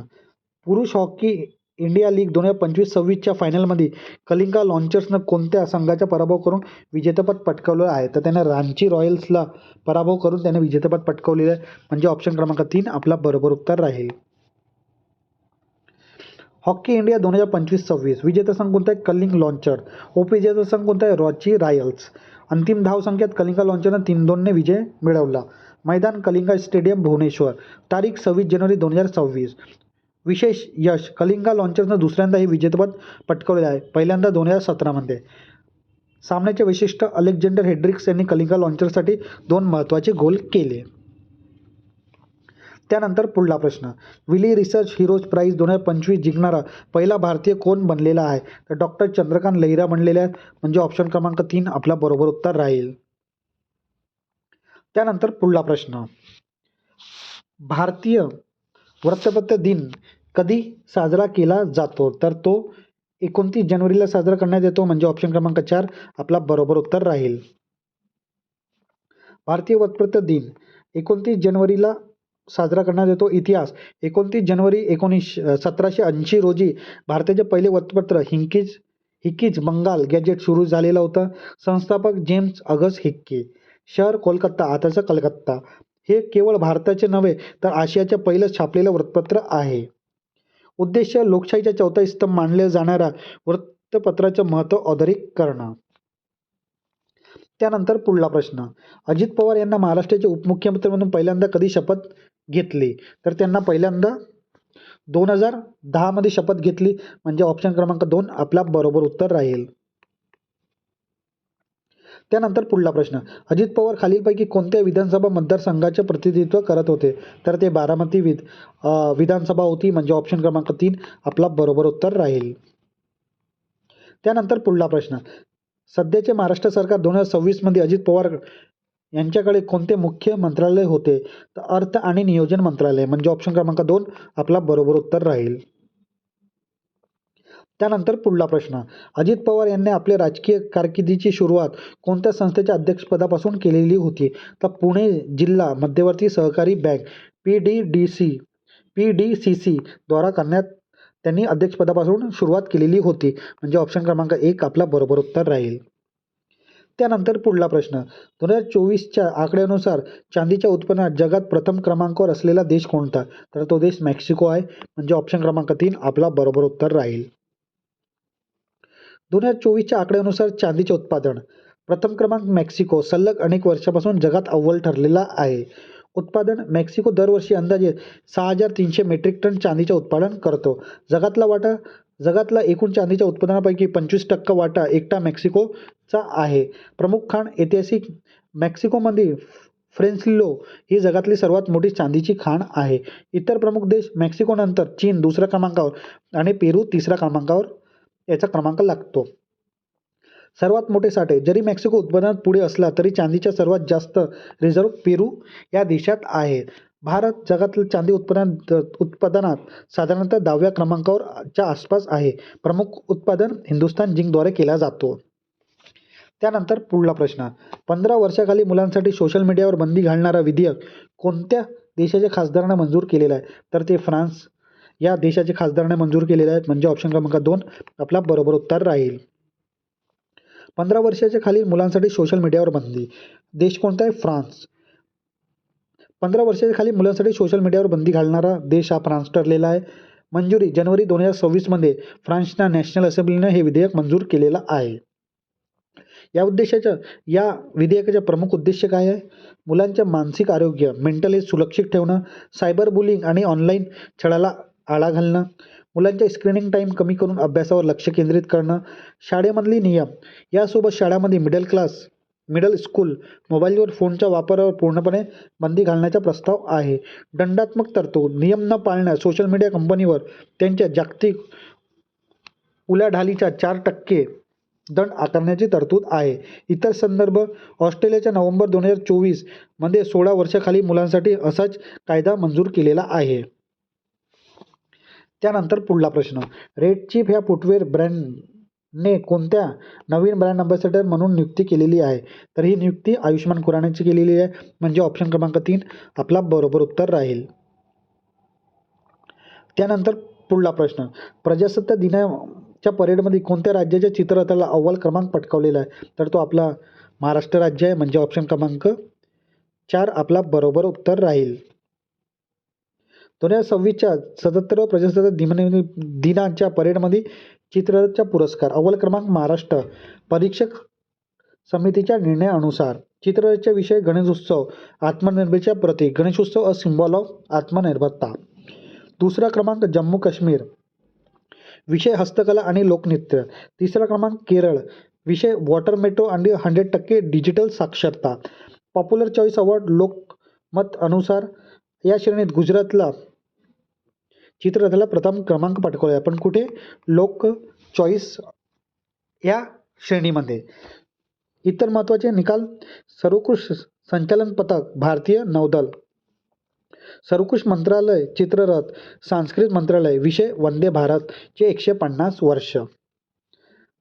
पुरुष हॉकी इंडिया लीग 2025-26च्या फायनलमध्ये कलिंगा लॉन्चर्सनं कोणत्या संघाचा पराभव करून विजेतेपद पटकावलं आहे? तर त्यानं रांची रॉयल्सला पराभव करून त्याने विजेतेपद पटकावलेलं आहे, म्हणजे ऑप्शन क्रमांक 3 आपला बरोबर उत्तर राहील. हॉकी इंडिया 2025-26 विजेता संघ कोणता आहे? कलिंग लॉन्चर. उपविजेता संघ कोणता आहे? रांची रॉयल्स. अंतिम धावसंख्येत कलिंगा लॉन्चरनं 3-2ने विजय मिळवला. मैदान कलिंगा स्टेडियम भुवनेश्वर. तारीख 26 जानेवारी 2026. विशेष यश, कलिंगा लॉन्चर्सनं दुसऱ्यांदा हे विजेतेपद पटकावले आहे, पहिल्यांदा 2017. सामन्याचे वैशिष्ट्य, अलेक्झांडर हेड्रिक्स यांनी कलिंगा लॉन्चर्ससाठी 2 महत्त्वाचे गोल केले. त्यानंतर पुढला प्रश्न, विली रिसर्च हिरोज प्राईज 2025 जिंकणारा पहिला भारतीय कोण बनलेला आहे? तर डॉक्टर चंद्रकांत लहिरा बनलेले आहेत, म्हणजे ऑप्शन क्रमांक 3 आपला बरोबर उत्तर राहील. त्यानंतर पुढला प्रश्न, भारतीय वृत्तपत्र दिन कधी साजरा केला जातो? तर तो 29 जानेवारीला साजरा करण्यात येतो, म्हणजे ऑप्शन क्रमांक 4 आपला बरोबर उत्तर राहील. भारतीय वृत्तपत्र दिन 29 जानेवारीला साजरा करण्यात येतो. इतिहास, 29 जानेवारी 1780 रोजी भारताचे पहिले वृत्तपत्र हिक्कीज बंगाल गॅजेट सुरू झालेलं होतं. संस्थापक जेम्स ऑगस्ट हिक्की. शहर कोलकाता, आताचा कलकत्ता. हे केवळ भारताचे नव्हे तर आशियाचे पहिलं छापलेलं वृत्तपत्र आहे. उद्देश, लोकशाहीचा चौथा स्तंभ मानले जाणाऱ्या वृत्तपत्राचं महत्त्व अधोरेखित करणं. त्यानंतर पुढला प्रश्न, अजित पवार यांना महाराष्ट्राचे उपमुख्यमंत्री म्हणून पहिल्यांदा कधी शपथ घेतली? तर त्यांना पहिल्यांदा 2010 मध्ये शपथ घेतली, म्हणजे ऑप्शन क्रमांक 2 आपला बरोबर उत्तर राहील. त्यानंतर पुढला प्रश्न, अजित पवार खालीलपैकी कोणत्या विधानसभा मतदारसंघाचे प्रतिनिधित्व करत होते? तर ते बारामती विधानसभा होती, म्हणजे ऑप्शन क्रमांक 3 आपला बरोबर उत्तर राहील. त्यानंतर पुढला प्रश्न, सध्याचे महाराष्ट्र सरकार 2026 मध्ये अजित पवार यांच्याकडे कोणते मुख्य मंत्रालय होते? तर अर्थ आणि नियोजन मंत्रालय, म्हणजे ऑप्शन क्रमांक 2 आपला बरोबर उत्तर राहील. त्यानंतर पुढला प्रश्न, अजित पवार यांनी आपल्या राजकीय कारकिर्दीची सुरुवात कोणत्या संस्थेच्या अध्यक्षपदापासून केलेली होती? तर पुणे जिल्हा मध्यवर्ती सहकारी बँक PDCC द्वारा करण्यात त्यांनी अध्यक्षपदापासून सुरुवात केलेली होती, म्हणजे ऑप्शन क्रमांक 1 आपला बरोबर उत्तर राहील. त्यानंतर पुढला प्रश्न, 2024च्या आकड्यानुसार चांदीच्या उत्पन्नात जगात प्रथम क्रमांकावर असलेला देश कोणता? तर तो देश मेक्सिको आहे, म्हणजे ऑप्शन क्रमांक 3 आपला बरोबर उत्तर राहील. 2024च्या आकड्यानुसार चांदीचे उत्पादन प्रथम क्रमांक मेक्सिको सलग अनेक वर्षापासून जगात अव्वल ठरलेला आहे. उत्पादन मेक्सिको दरवर्षी अंदाजे 6,300 मेट्रिक टन चांदीचे उत्पादन करतो. जगातला एकूण चांदीच्या उत्पादनापैकी 25% वाटा एकटा मेक्सिकोचा आहे. प्रमुख खाण ऐतिहासिक मेक्सिकोमध्ये फ्रेस्लिनो ही जगातली सर्वात मोठी चांदीची खाण आहे. इतर प्रमुख देश मेक्सिकोनंतर चीन दुसऱ्या क्रमांकावर आणि पेरू तिसऱ्या क्रमांकावर याचा क्रमांक लागतो. सर्वात मोठे साठे, जरी मेक्सिको उत्पादनात पुढे असला तरी चांदीच्या सर्वात जास्त रिझर्व्ह पेरू या देशात आहेत. भारत जगातील चांदी उत्पादनात साधारणतः 10व्या क्रमांकावरच्या आसपास आहे. प्रमुख उत्पादन हिंदुस्थान झिंकद्वारे केला जातो. त्यानंतर पुढला प्रश्न, 15 वर्षाखाली मुलांसाठी सोशल मीडियावर बंदी घालणारा विधेयक कोणत्या देशाच्या खासदारांना मंजूर केलेला आहे? तर ते फ्रान्स या देशाचे खासदारांना मंजूर केलेले आहेत, म्हणजे ऑप्शन क्रमांक 2 आपला बरोबर उत्तर राहील. 15 वर्षाच्या खालील मुलांसाठी सोशल मीडियावर बंदी, देश कोणता आहे? फ्रान्स. 15 वर्षाच्या खाली मुलांसाठी सोशल मीडियावर बंदी घालणारा देश हा फ्रान्स ठरलेला आहे. मंजुरी जानेवारी 2026 मध्ये फ्रान्सच्या नॅशनल असेंब्लीने हे विधेयक मंजूर केलेलं आहे. या विधेयकाचे प्रमुख उद्देश काय आहे? मुलांचे मानसिक आरोग्य मेंटल हेल्थ सुरक्षित ठेवणं, सायबर बुलिंग आणि ऑनलाईन छळाला आळा घालणं, मुलांच्या स्क्रीनिंग टाईम कमी करून अभ्यासावर लक्ष केंद्रित करणं, शाळेमधली नियम यासोबत शाळांमध्ये मिडल स्कूल मोबाईलवर फोनच्या वापरावर पूर्णपणे बंदी घालण्याचा प्रस्ताव आहे. दंडात्मक तरतूद, नियम न पाळण्यास सोशल मीडिया कंपनीवर त्यांच्या जागतिक उलाढालीचा 4% दंड आकारण्याची तरतूद आहे. इतर संदर्भ, ऑस्ट्रेलियाच्या नोव्हेंबर 2024 मध्ये 16 वर्षाखाली मुलांसाठी असाच कायदा मंजूर केलेला आहे. त्यानंतर पुढला प्रश्न, रेड चीफ ह्या फुटवेअर ब्रँडने कोणत्या नवीन ब्रँड अँबॅसेडर म्हणून नियुक्ती केलेली आहे? तर ही नियुक्ती आयुष्मान खुरानाची केलेली आहे, म्हणजे ऑप्शन क्रमांक 3 आपला बरोबर उत्तर राहील. त्यानंतर पुढला प्रश्न, प्रजासत्ताक दिनाच्या परेडमध्ये कोणत्या राज्याच्या चित्ररथाला अव्वल क्रमांक पटकावलेला आहे? तर तो आपला महाराष्ट्र राज्य आहे, म्हणजे ऑप्शन क्रमांक 4 आपला बरोबर उत्तर राहील. 2026च्या 77व्या प्रजासत्ताक दिनाच्या परेडमध्ये चित्ररथचा पुरस्कार अव्वल क्रमांक महाराष्ट्र. परीक्षक समितीच्या निर्णयानुसार चित्ररथचा विषय गणेशोत्सव, आत्मनिर्भरतेचे प्रतीक, गणेशोत्सव अ सिम्बॉल ऑफ आत्मनिर्भरता. दुसरा क्रमांक जम्मू काश्मीर, विषय हस्तकला आणि लोकनृत्य. तिसरा क्रमांक केरळ, विषय वॉटर मेट्रो आणि 100% डिजिटल साक्षरता. पॉप्युलर चॉईस अवॉर्ड लोकमत अनुसार या श्रेणीत गुजरातला चित्ररथाला प्रथम क्रमांक पटकावला आहे. पण कुठे? लोक चॉईस या श्रेणीमध्ये. इतर महत्त्वाचे निकाल, सर्वोत्कृष्ट संचालन पथक भारतीय नौदल, सर्वोत्कृष्ट मंत्रालय चित्ररथ सांस्कृतिक मंत्रालय, विषय वंदे भारतचे 150 वर्ष.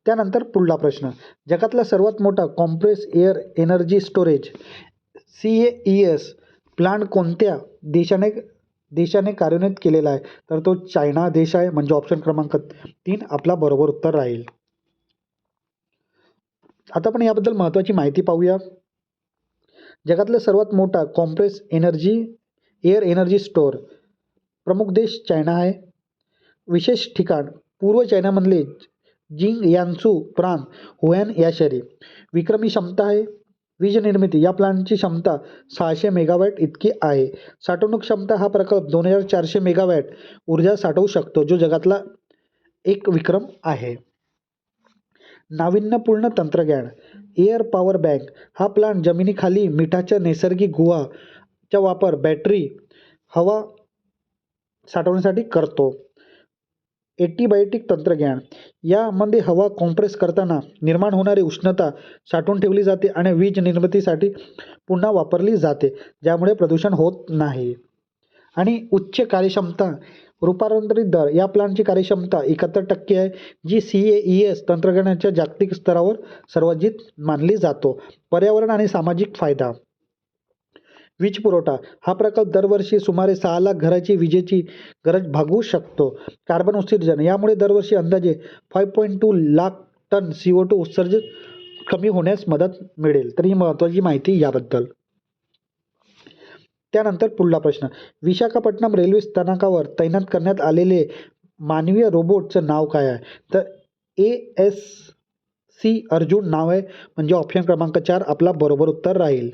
त्यानंतर पुढला प्रश्न, जगातला सर्वात मोठा compress air energy storage CAES plant कोणत्या देशाने कार्यान्वित केलेला आहे? तर तो चायना देश आहे, म्हणजे ऑप्शन क्रमांक 3 आपला बरोबर उत्तर राहील. आता आपण याबद्दल महत्त्वाची माहिती पाहूया. जगातला सर्वात मोठा कॉम्प्रेस एअर एनर्जी स्टोअर, प्रमुख देश चायना आहे. विशेष ठिकाण पूर्व चायनामधले जिंगयान्सू प्रांत, हुएन या शहरी. विक्रमी क्षमता आहे वीज निर्मिती या प्लांटची क्षमता 600 मेगावॅट इतकी आहे. साठवणूक क्षमता हा प्रकल्प 2400 मेगावॅट ऊर्जा साठवू शकतो, जो जगातला एक विक्रम आहे. नाविन्यपूर्ण तंत्रज्ञान एअर पॉवर बँक हा प्लांट जमिनीखाली मिठाच्या नैसर्गिक गुहाचा वापर बॅटरी हवा साठवण्यासाठी करतो. एंटीबायोटिक तंत्रज्ञान यामध्ये हवा कॉम्प्रेस करताना निर्माण होणारी उष्णता साठवून ठेवली जाते आणि वीज निर्मितीसाठी पुन्हा वापरली जाते, ज्यामुळे प्रदूषण होत नाही. आणि उच्च कार्यक्षमता रूपांतरित दर या प्लांटची कार्यक्षमता 71% आहे, जी CAES तंत्रज्ञानाच्या जागतिक स्तरावर सर्वाधिक मानली जातो. पर्यावरण आणि सामाजिक फायदा वीज पुरवठा हा प्रकल्प दरवर्षी सुमारे 6 लाख घराची विजेची गरज भागवू शकतो. कार्बन उत्सर्जन यामुळे दरवर्षी अंदाजे 5.2 लाख टन CO2 उत्सर्जन कमी होण्यास मदत मिळेल. तर ही महत्त्वाची माहिती याबद्दल. त्यानंतर पुढला प्रश्न, विशाखापट्टणम रेल्वे स्थानकावर तैनात करण्यात आलेले मानवीय रोबोटचं नाव काय आहे? तर ASC अर्जुन नाव आहे, म्हणजे ऑप्शन क्रमांक 4 आपला बरोबर उत्तर राहील.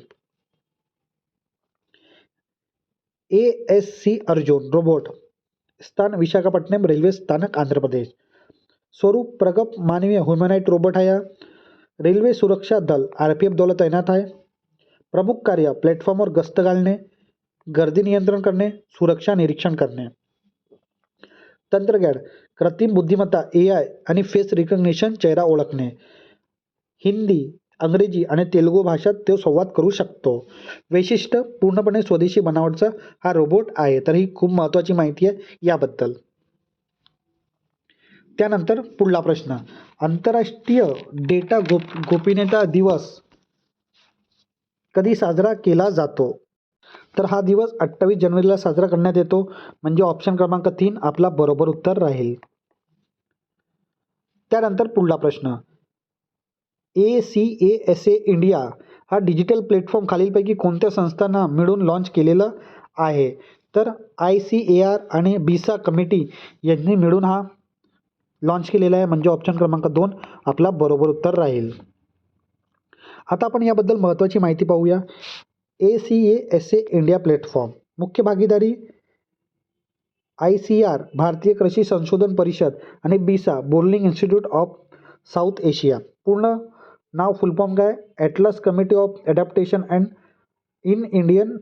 ASC अर्जुन रोबोट स्थान विशाखापट्टणम रेल्वे स्थानक आंध्र प्रदेश. स्वरूप प्रगत मानवीय ह्युमॅनॉइड रोबोट आहे. रेल्वे सुरक्षा दल RPF दल तैनात आहे. प्रमुख कार्य प्लॅटफॉर्मवर गस्त घालणे, गर्दी नियंत्रण करणे, सुरक्षा निरीक्षण करणे. तंत्रज्ञान कृत्रिम बुद्धिमत्ता AI आणि फेस रिकग्निशन चेहरा ओळखणे. हिंदी, अंग्रेजी आणि तेलुगू भाषेत तो संवाद करू शकतो. वैशिष्ट्य पूर्णपणे स्वदेशी बनावटचा हा रोबोट आहे. तर ही खूप महत्त्वाची माहिती आहे याबद्दल. त्यानंतर पुढला प्रश्न, आंतरराष्ट्रीय डेटा गोपनीयता दिवस कधी साजरा केला जातो? तर हा दिवस 28 जानेवारीला साजरा करण्यात येतो, म्हणजे ऑप्शन क्रमांक 3 आपला बरोबर उत्तर राहील. त्यानंतर पुढला प्रश्न, ACASA इंडिया हा डिजिटल प्लॅटफॉर्म खालीलपैकी कोणत्या संस्थांना मिळून लॉन्च केलेला आहे? तर ICAR आणि BISA कमिटी यांनी मिळून हा लॉन्च केलेला आहे, म्हणजे ऑप्शन क्रमांक 2 आपला बरोबर उत्तर राहील. आता आपण याबद्दल महत्त्वाची माहिती पाहूया. ACASA इंडिया प्लॅटफॉर्म मुख्य भागीदारी ICAR भारतीय कृषी संशोधन परिषद आणि BISA Borlaug institute of South Asia. पूर्ण नाव फुल फॉर्म काय? Atlas committee of adaptation and in Indian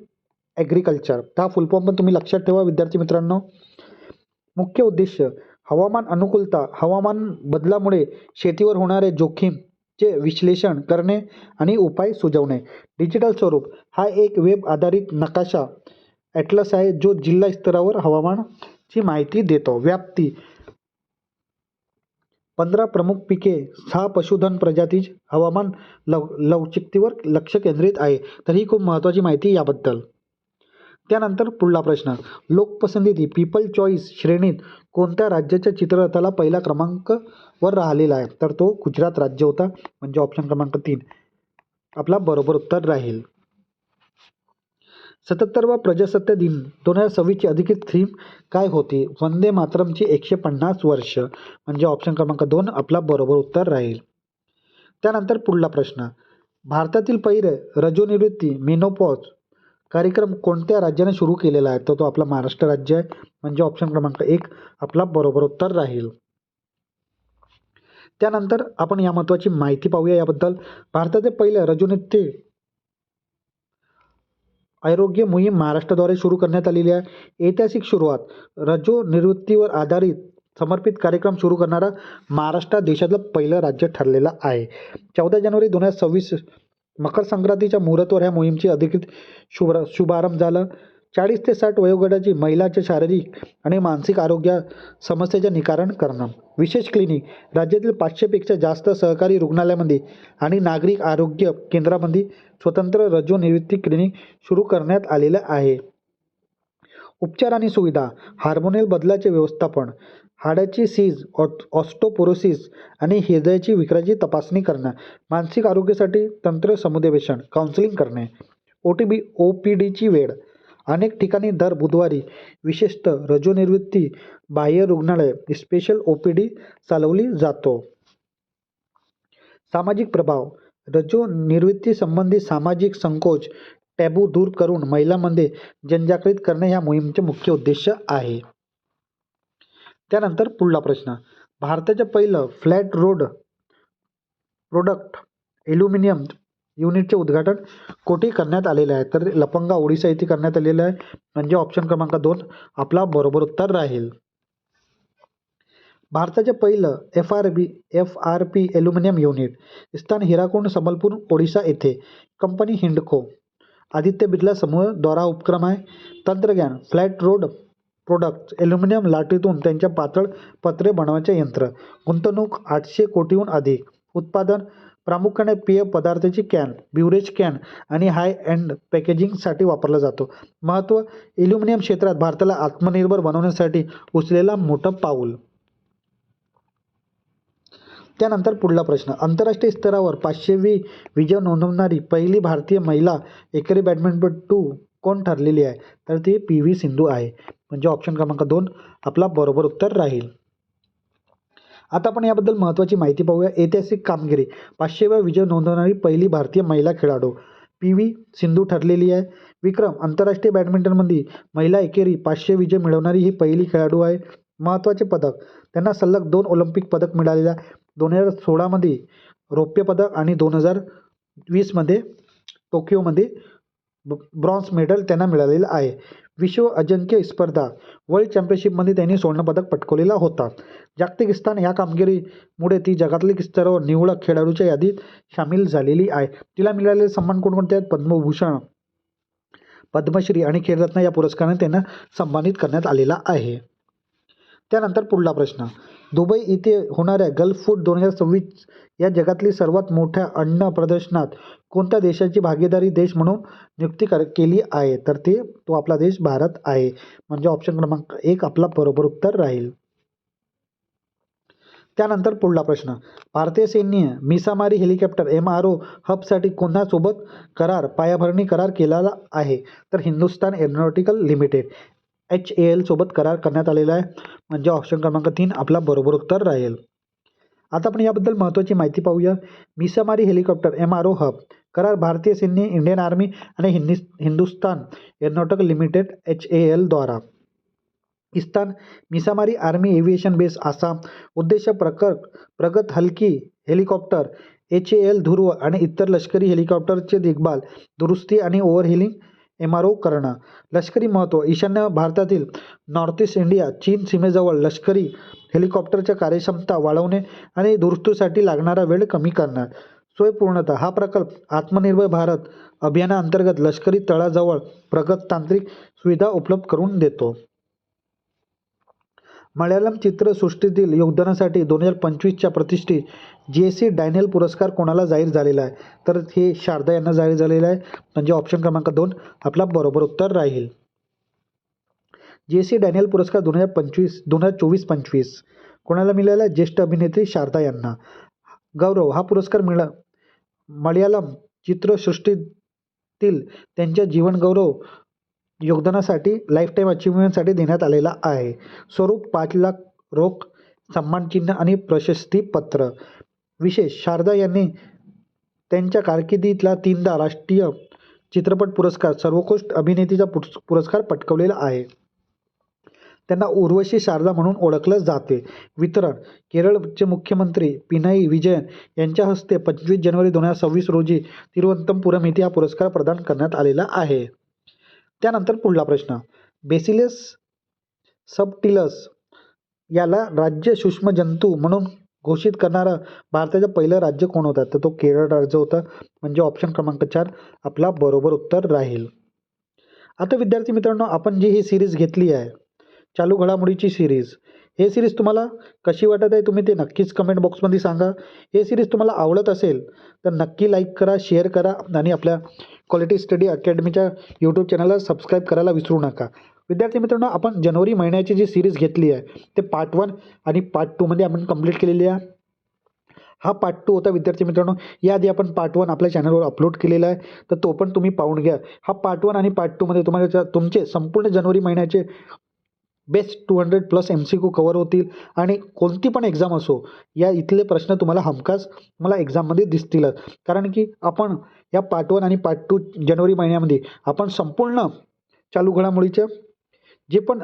agriculture. हा फुल फॉर्म पण तुम्ही लक्षात ठेवा विद्यार्थी मित्रांनो. मुख्य उद्देश हवामान अनुकूलता, हवामान बदलामुळे शेतीवर होणारे जोखीमचे विश्लेषण करणे आणि उपाय सुचवणे. डिजिटल स्वरूप हा एक वेब आधारित नकाशा ॲटलस आहे, जो जिल्हा स्तरावर हवामानाची माहिती देतो. व्याप्ती 15 प्रमुख पिके, 6 पशुधन प्रजाती, हवामान लवचिकतेवर लक्ष केंद्रित आहे. तर ही खूप महत्त्वाची माहिती याबद्दल. त्यानंतर पुढला प्रश्न, लोकपसंती पीपल चॉईस श्रेणीत कोणत्या राज्याच्या चित्ररथाला पहिला क्रमांकावर राहिलेला आहे? तर तो गुजरात राज्य होता, म्हणजे ऑप्शन क्रमांक 3 आपला बरोबर उत्तर राहील. 77वा प्रजासत्ताक दिन 2026ची अधिकृत थीम काय होती? वंदे मातरमची 150 वर्ष, म्हणजे ऑप्शन क्रमांक 2 आपला बरोबर उत्तर राहील. त्यानंतर पुढला प्रश्न, भारतातील पहिले रजोनिवृत्ती मेनोपॉज कार्यक्रम कोणत्या राज्याने सुरू केलेला आहे? तर तो आपला महाराष्ट्र राज्य आहे, म्हणजे ऑप्शन क्रमांक 1 आपला बरोबर उत्तर राहील. त्यानंतर आपण या महत्त्वाची माहिती पाहूया याबद्दल. भारताचे पहिले रजोनिवृत्ती आरोग्य मोहीम महाराष्ट्राद्वारे सुरू करण्यात आलेली आहे. ऐतिहासिक सुरुवात रजोनिवृत्तीवर आधारित समर्पित कार्यक्रम सुरू करणारा महाराष्ट्र देशातलं पहिलं राज्य ठरलेलं आहे. 14 जानेवारी 2026 मकर संक्रांतीच्या मुहूर्तावर ह्या मोहिमेची अधिकृत शुभारंभ झाला. 40 ते 60 वयोगटाची महिलांच्या शारीरिक आणि मानसिक आरोग्य समस्येचे निवारण करणं. विशेष क्लिनिक राज्यातील 500पेक्षा जास्त सहकारी रुग्णालयामध्ये आणि नागरिक आरोग्य केंद्रामध्ये स्वतंत्र रजोनिवृत्ती क्लिनिक सुरू करण्यात आलेलं आहे. उपचार आणि सुविधा हार्मोनल बदलाचे व्यवस्थापन, हाडाची सीज, ऑस्टोपोरोसिस आणि हृदयाची विकाराची तपासणी करणं. मानसिक आरोग्यासाठी तंत्र समुपदेशन काउन्सिलिंग करणे. OPDची वेळ अनेक ठिकाणी दर बुधवारी विशेषतः रजोनिवृत्ती बाह्य रुग्णालय स्पेशल OPD चालवली जातो. सामाजिक प्रभाव रजोनिवृत्ती संबंधी सामाजिक संकोच टॅबू दूर करून महिलांमध्ये जनजागृत करणे ह्या मोहिमेचे मुख्य उद्देश आहे. त्यानंतर पुढला प्रश्न, भारताचं पहिलं फ्लॅट रोड प्रोडक्ट ॲल्युमिनियम युनिटचे उद्घाटन कोठे करण्यात आलेले आहे? तर लपंगा ओडिशा येथे करण्यात आलेलं आहे. म्हणजे ऑप्शन क्रमांक 2 आपला बरोबर उत्तर राहील. भारताचे पहिलं FRP ॲल्युमिनियम युनिट स्थान हिराकुंड संबलपूर ओडिशा येथे. कंपनी हिंडको आदित्य बिर्ला समूह द्वारा उपक्रम आहे. तंत्रज्ञान फ्लॅट रोड प्रोडक्ट्स ॲल्युमिनियम लाटीतून त्यांच्या पातळ पत्रे बनवण्याचे यंत्र. गुंतवणूक 800 कोटीहून अधिक. उत्पादन प्रामुख्याने पेय पदार्थाची कॅन, बिव्हरेज कॅन आणि हाय एंड पॅकेजिंगसाठी वापरला जातो. महत्त्व ॲल्युमिनियम क्षेत्रात भारताला आत्मनिर्भर बनवण्यासाठी उचललेला मोठं पाऊल. त्यानंतर पुढला प्रश्न, आंतरराष्ट्रीय स्तरावर 500वी विजय नोंदवणारी पहिली भारतीय महिला एकेरी बॅडमिंटनपटू कोण ठरलेली आहे? तर ती PV सिंधू आहे. म्हणजे ऑप्शन क्रमांक 2 आपला बरोबर उत्तर राहील. आता आपण याबद्दल महत्त्वाची माहिती पाहूया. ऐतिहासिक कामगिरी 500वा विजय नोंदवणारी पहिली भारतीय महिला खेळाडू PV सिंधू ठरलेली आहे. विक्रम आंतरराष्ट्रीय बॅडमिंटनमध्ये महिला एकेरी 500 विजय मिळवणारी ही पहिली खेळाडू आहे. महत्त्वाचे पदक, त्यांना सलग 2 ऑलिम्पिक पदक मिळालेले आहे. 2016मध्ये रौप्य पदक आणि 2020मध्ये टोकियोमध्ये ब्रॉन्झ मेडल त्यांना मिळालेलं आहे. विश्व अजिंक्य स्पर्धा वर्ल्ड चॅम्पियनशिपमध्ये त्यांनी सुवर्णपदक पटकावलेला होता. जागतिक स्थान या कामगिरीमुळे ती जगातील स्तरावर निवडक खेळाडूच्या यादीत सामील झालेली आहे. तिला मिळालेले सन्मान कोणकोणते आहेत? पद्मभूषण, पद्मश्री आणि खेलरत्न या पुरस्काराने त्यांना सन्मानित करण्यात आलेला आहे. त्यानंतर पुढला प्रश्न, दुबई येथे होणाऱ्या गल्फ फूड 2026 या जगातली सर्वात मोठ्या अन्न प्रदर्शनात कोणत्या देशाची भागीदारी देश म्हणून नियुक्ती केली आहे? तर तो आपला देश भारत आहे. म्हणजे ऑप्शन क्रमांक 1 आपला बरोबर उत्तर राहील. त्यानंतर पुढला प्रश्न, भारतीय सैन्य मिसामारी हेलिकॉप्टर MRO हबसाठी कोणासोबत पायाभरणी करार केलेला आहे? तर हिंदुस्तान एरोनॉटिकल लिमिटेड HAL सोबत करार करण्यात आलेला आहे. म्हणजे ऑप्शन क्रमांक 3 आपला बरोबर उत्तर राहील. आता आपण याबद्दल महत्त्वाची माहिती पाहूया. मिसामारी हेलिकॉप्टर MRO हब करार भारतीय सैन्य, इंडियन आर्मी आणि हिंदुस्तान एरोनॉटिकल लिमिटेड HAL द्वारा. स्थान Missamari army aviation base Assam. उद्देश प्रगत हलकी हेलिकॉप्टर HAL ध्रुव आणि इतर लष्करी हेलिकॉप्टरचे देखभाल, दुरुस्ती आणि ओव्हरहेलिंग MRO करणं. लष्करी महत्त्व, ईशान्य भारतातील नॉर्थ ईस्ट इंडिया चीन सीमेजवळ लष्करी हेलिकॉप्टरच्या कार्यक्षमता वाढवणे आणि दुरुस्तीसाठी लागणारा वेळ कमी करणार. सोयपूर्णता, हा प्रकल्प आत्मनिर्भर भारत अभियानाअंतर्गत लष्करी तळाजवळ प्रगत तांत्रिक सुविधा उपलब्ध करून देतो. मल्याळम चित्रसृष्टीतील योगदानासाठी 2025च्या प्रतिष्ठित JC डॅनियल पुरस्कार कोणाला जाहीर झालेला आहे? तर हे शारदा यांना जाहीर झालेला आहे. म्हणजे ऑप्शन क्रमांक 2 आपला बरोबर उत्तर राहील. JC डॅनियल पुरस्कार 2024-25 कोणाला मिळाला? ज्येष्ठ अभिनेत्री शारदा यांना. गौरव, हा पुरस्कार मल्याळम चित्रसृष्टीतील त्यांच्या जीवनगौरव योगदानासाठी लाईफटाईम अचिव्हमेंटसाठी देण्यात आलेला आहे. स्वरूप 5 लाख रोख, सन्मानचिन्ह आणि प्रशस्तीपत्र. विशेष, शारदा यांनी त्यांच्या कारकिर्दीतला 3दा राष्ट्रीय चित्रपट पुरस्कार, सर्वोत्कृष्ट अभिनेत्रीचा पुरस्कार पटकावलेला आहे. त्यांना उर्वशी शारदा म्हणून ओळखलं जाते. वितरण, केरळचे मुख्यमंत्री पिनाई विजयन यांच्या हस्ते 25 जानेवारी 2026 रोजी तिरुवनंतपुरम येथे हा पुरस्कार प्रदान करण्यात आलेला आहे. त्यानंतर पुढला प्रश्न, बेसिलस सबटिलस याला राज्य सूक्ष्म जंतू म्हणून घोषित करणारं भारताचं पहिलं राज्य कोण होतं? तर तो केरळ राज्य होतं. म्हणजे ऑप्शन क्रमांक 4 आपला बरोबर उत्तर राहील. आता विद्यार्थी मित्रांनो, आपण जी ही सिरीज घेतली आहे, चालू घडामोडीची सिरीज, हे सिरीज तुम्हाला कशी वाटत आहे तुम्ही ते नक्कीच कमेंट बॉक्समध्ये सांगा. हे सिरीज तुम्हाला आवडत असेल तर नक्की लाईक करा, शेअर करा आणि आपल्या क्वालिटी स्टडी अकॅडमीच्या यूट्यूब चॅनलला सबस्क्राईब करायला विसरू नका. विद्यार्थी मित्रांनो, आपण जानेवारी महिन्याची जी सिरीज घेतली आहे ते पार्ट 1 आणि पार्ट 2मध्ये आपण कंप्लीट केलेली आहे. हा पार्ट 2 होता विद्यार्थी मित्रांनो. याआधी आपण पार्ट 1 आपल्या चॅनलवर अपलोड केलेला आहे, तर तो पण तुम्ही पाहून घ्या. हा पार्ट 1 आणि पार्ट 2मध्ये तुम्हाला तुमचे संपूर्ण जानेवारी महिन्याचे बेस्ट 200+ MCQ कवर होतील आणि कोणती पण एक्झाम असो या इथले प्रश्न तुम्हाला हमखास मला एक्झाममध्ये दिसतीलच. कारण की आपण या पार्ट 1 आणि पार्ट 2 जानेवारी महिन्यामध्ये आपण संपूर्ण चालू घडामोडीचे जे पण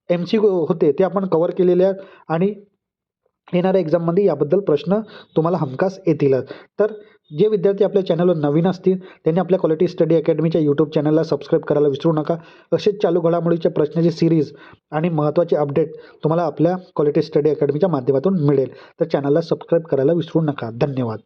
MCQ होते ते आपण कव्हर केलेले आहेत आणि येणाऱ्या एक्झाममध्ये याबद्दल प्रश्न तुम्हाला हमखास येतीलच. तर जे विद्यार्थी आपल्या चॅनलवर नवीन असतील त्यांनी आपल्या क्वालिटी स्टडी अकॅडमीच्या यूट्यूब चॅनलला सबस्क्राईब करायला विसरू नका. असेच चालू घडामोडीच्या प्रश्नाची सिरीज आणि महत्त्वाचे अपडेट तुम्हाला आपल्या क्वालिटी स्टडी अकॅडमीच्या माध्यमातून मिळेल. तर चॅनलला सबस्क्राईब करायला विसरू नका. धन्यवाद.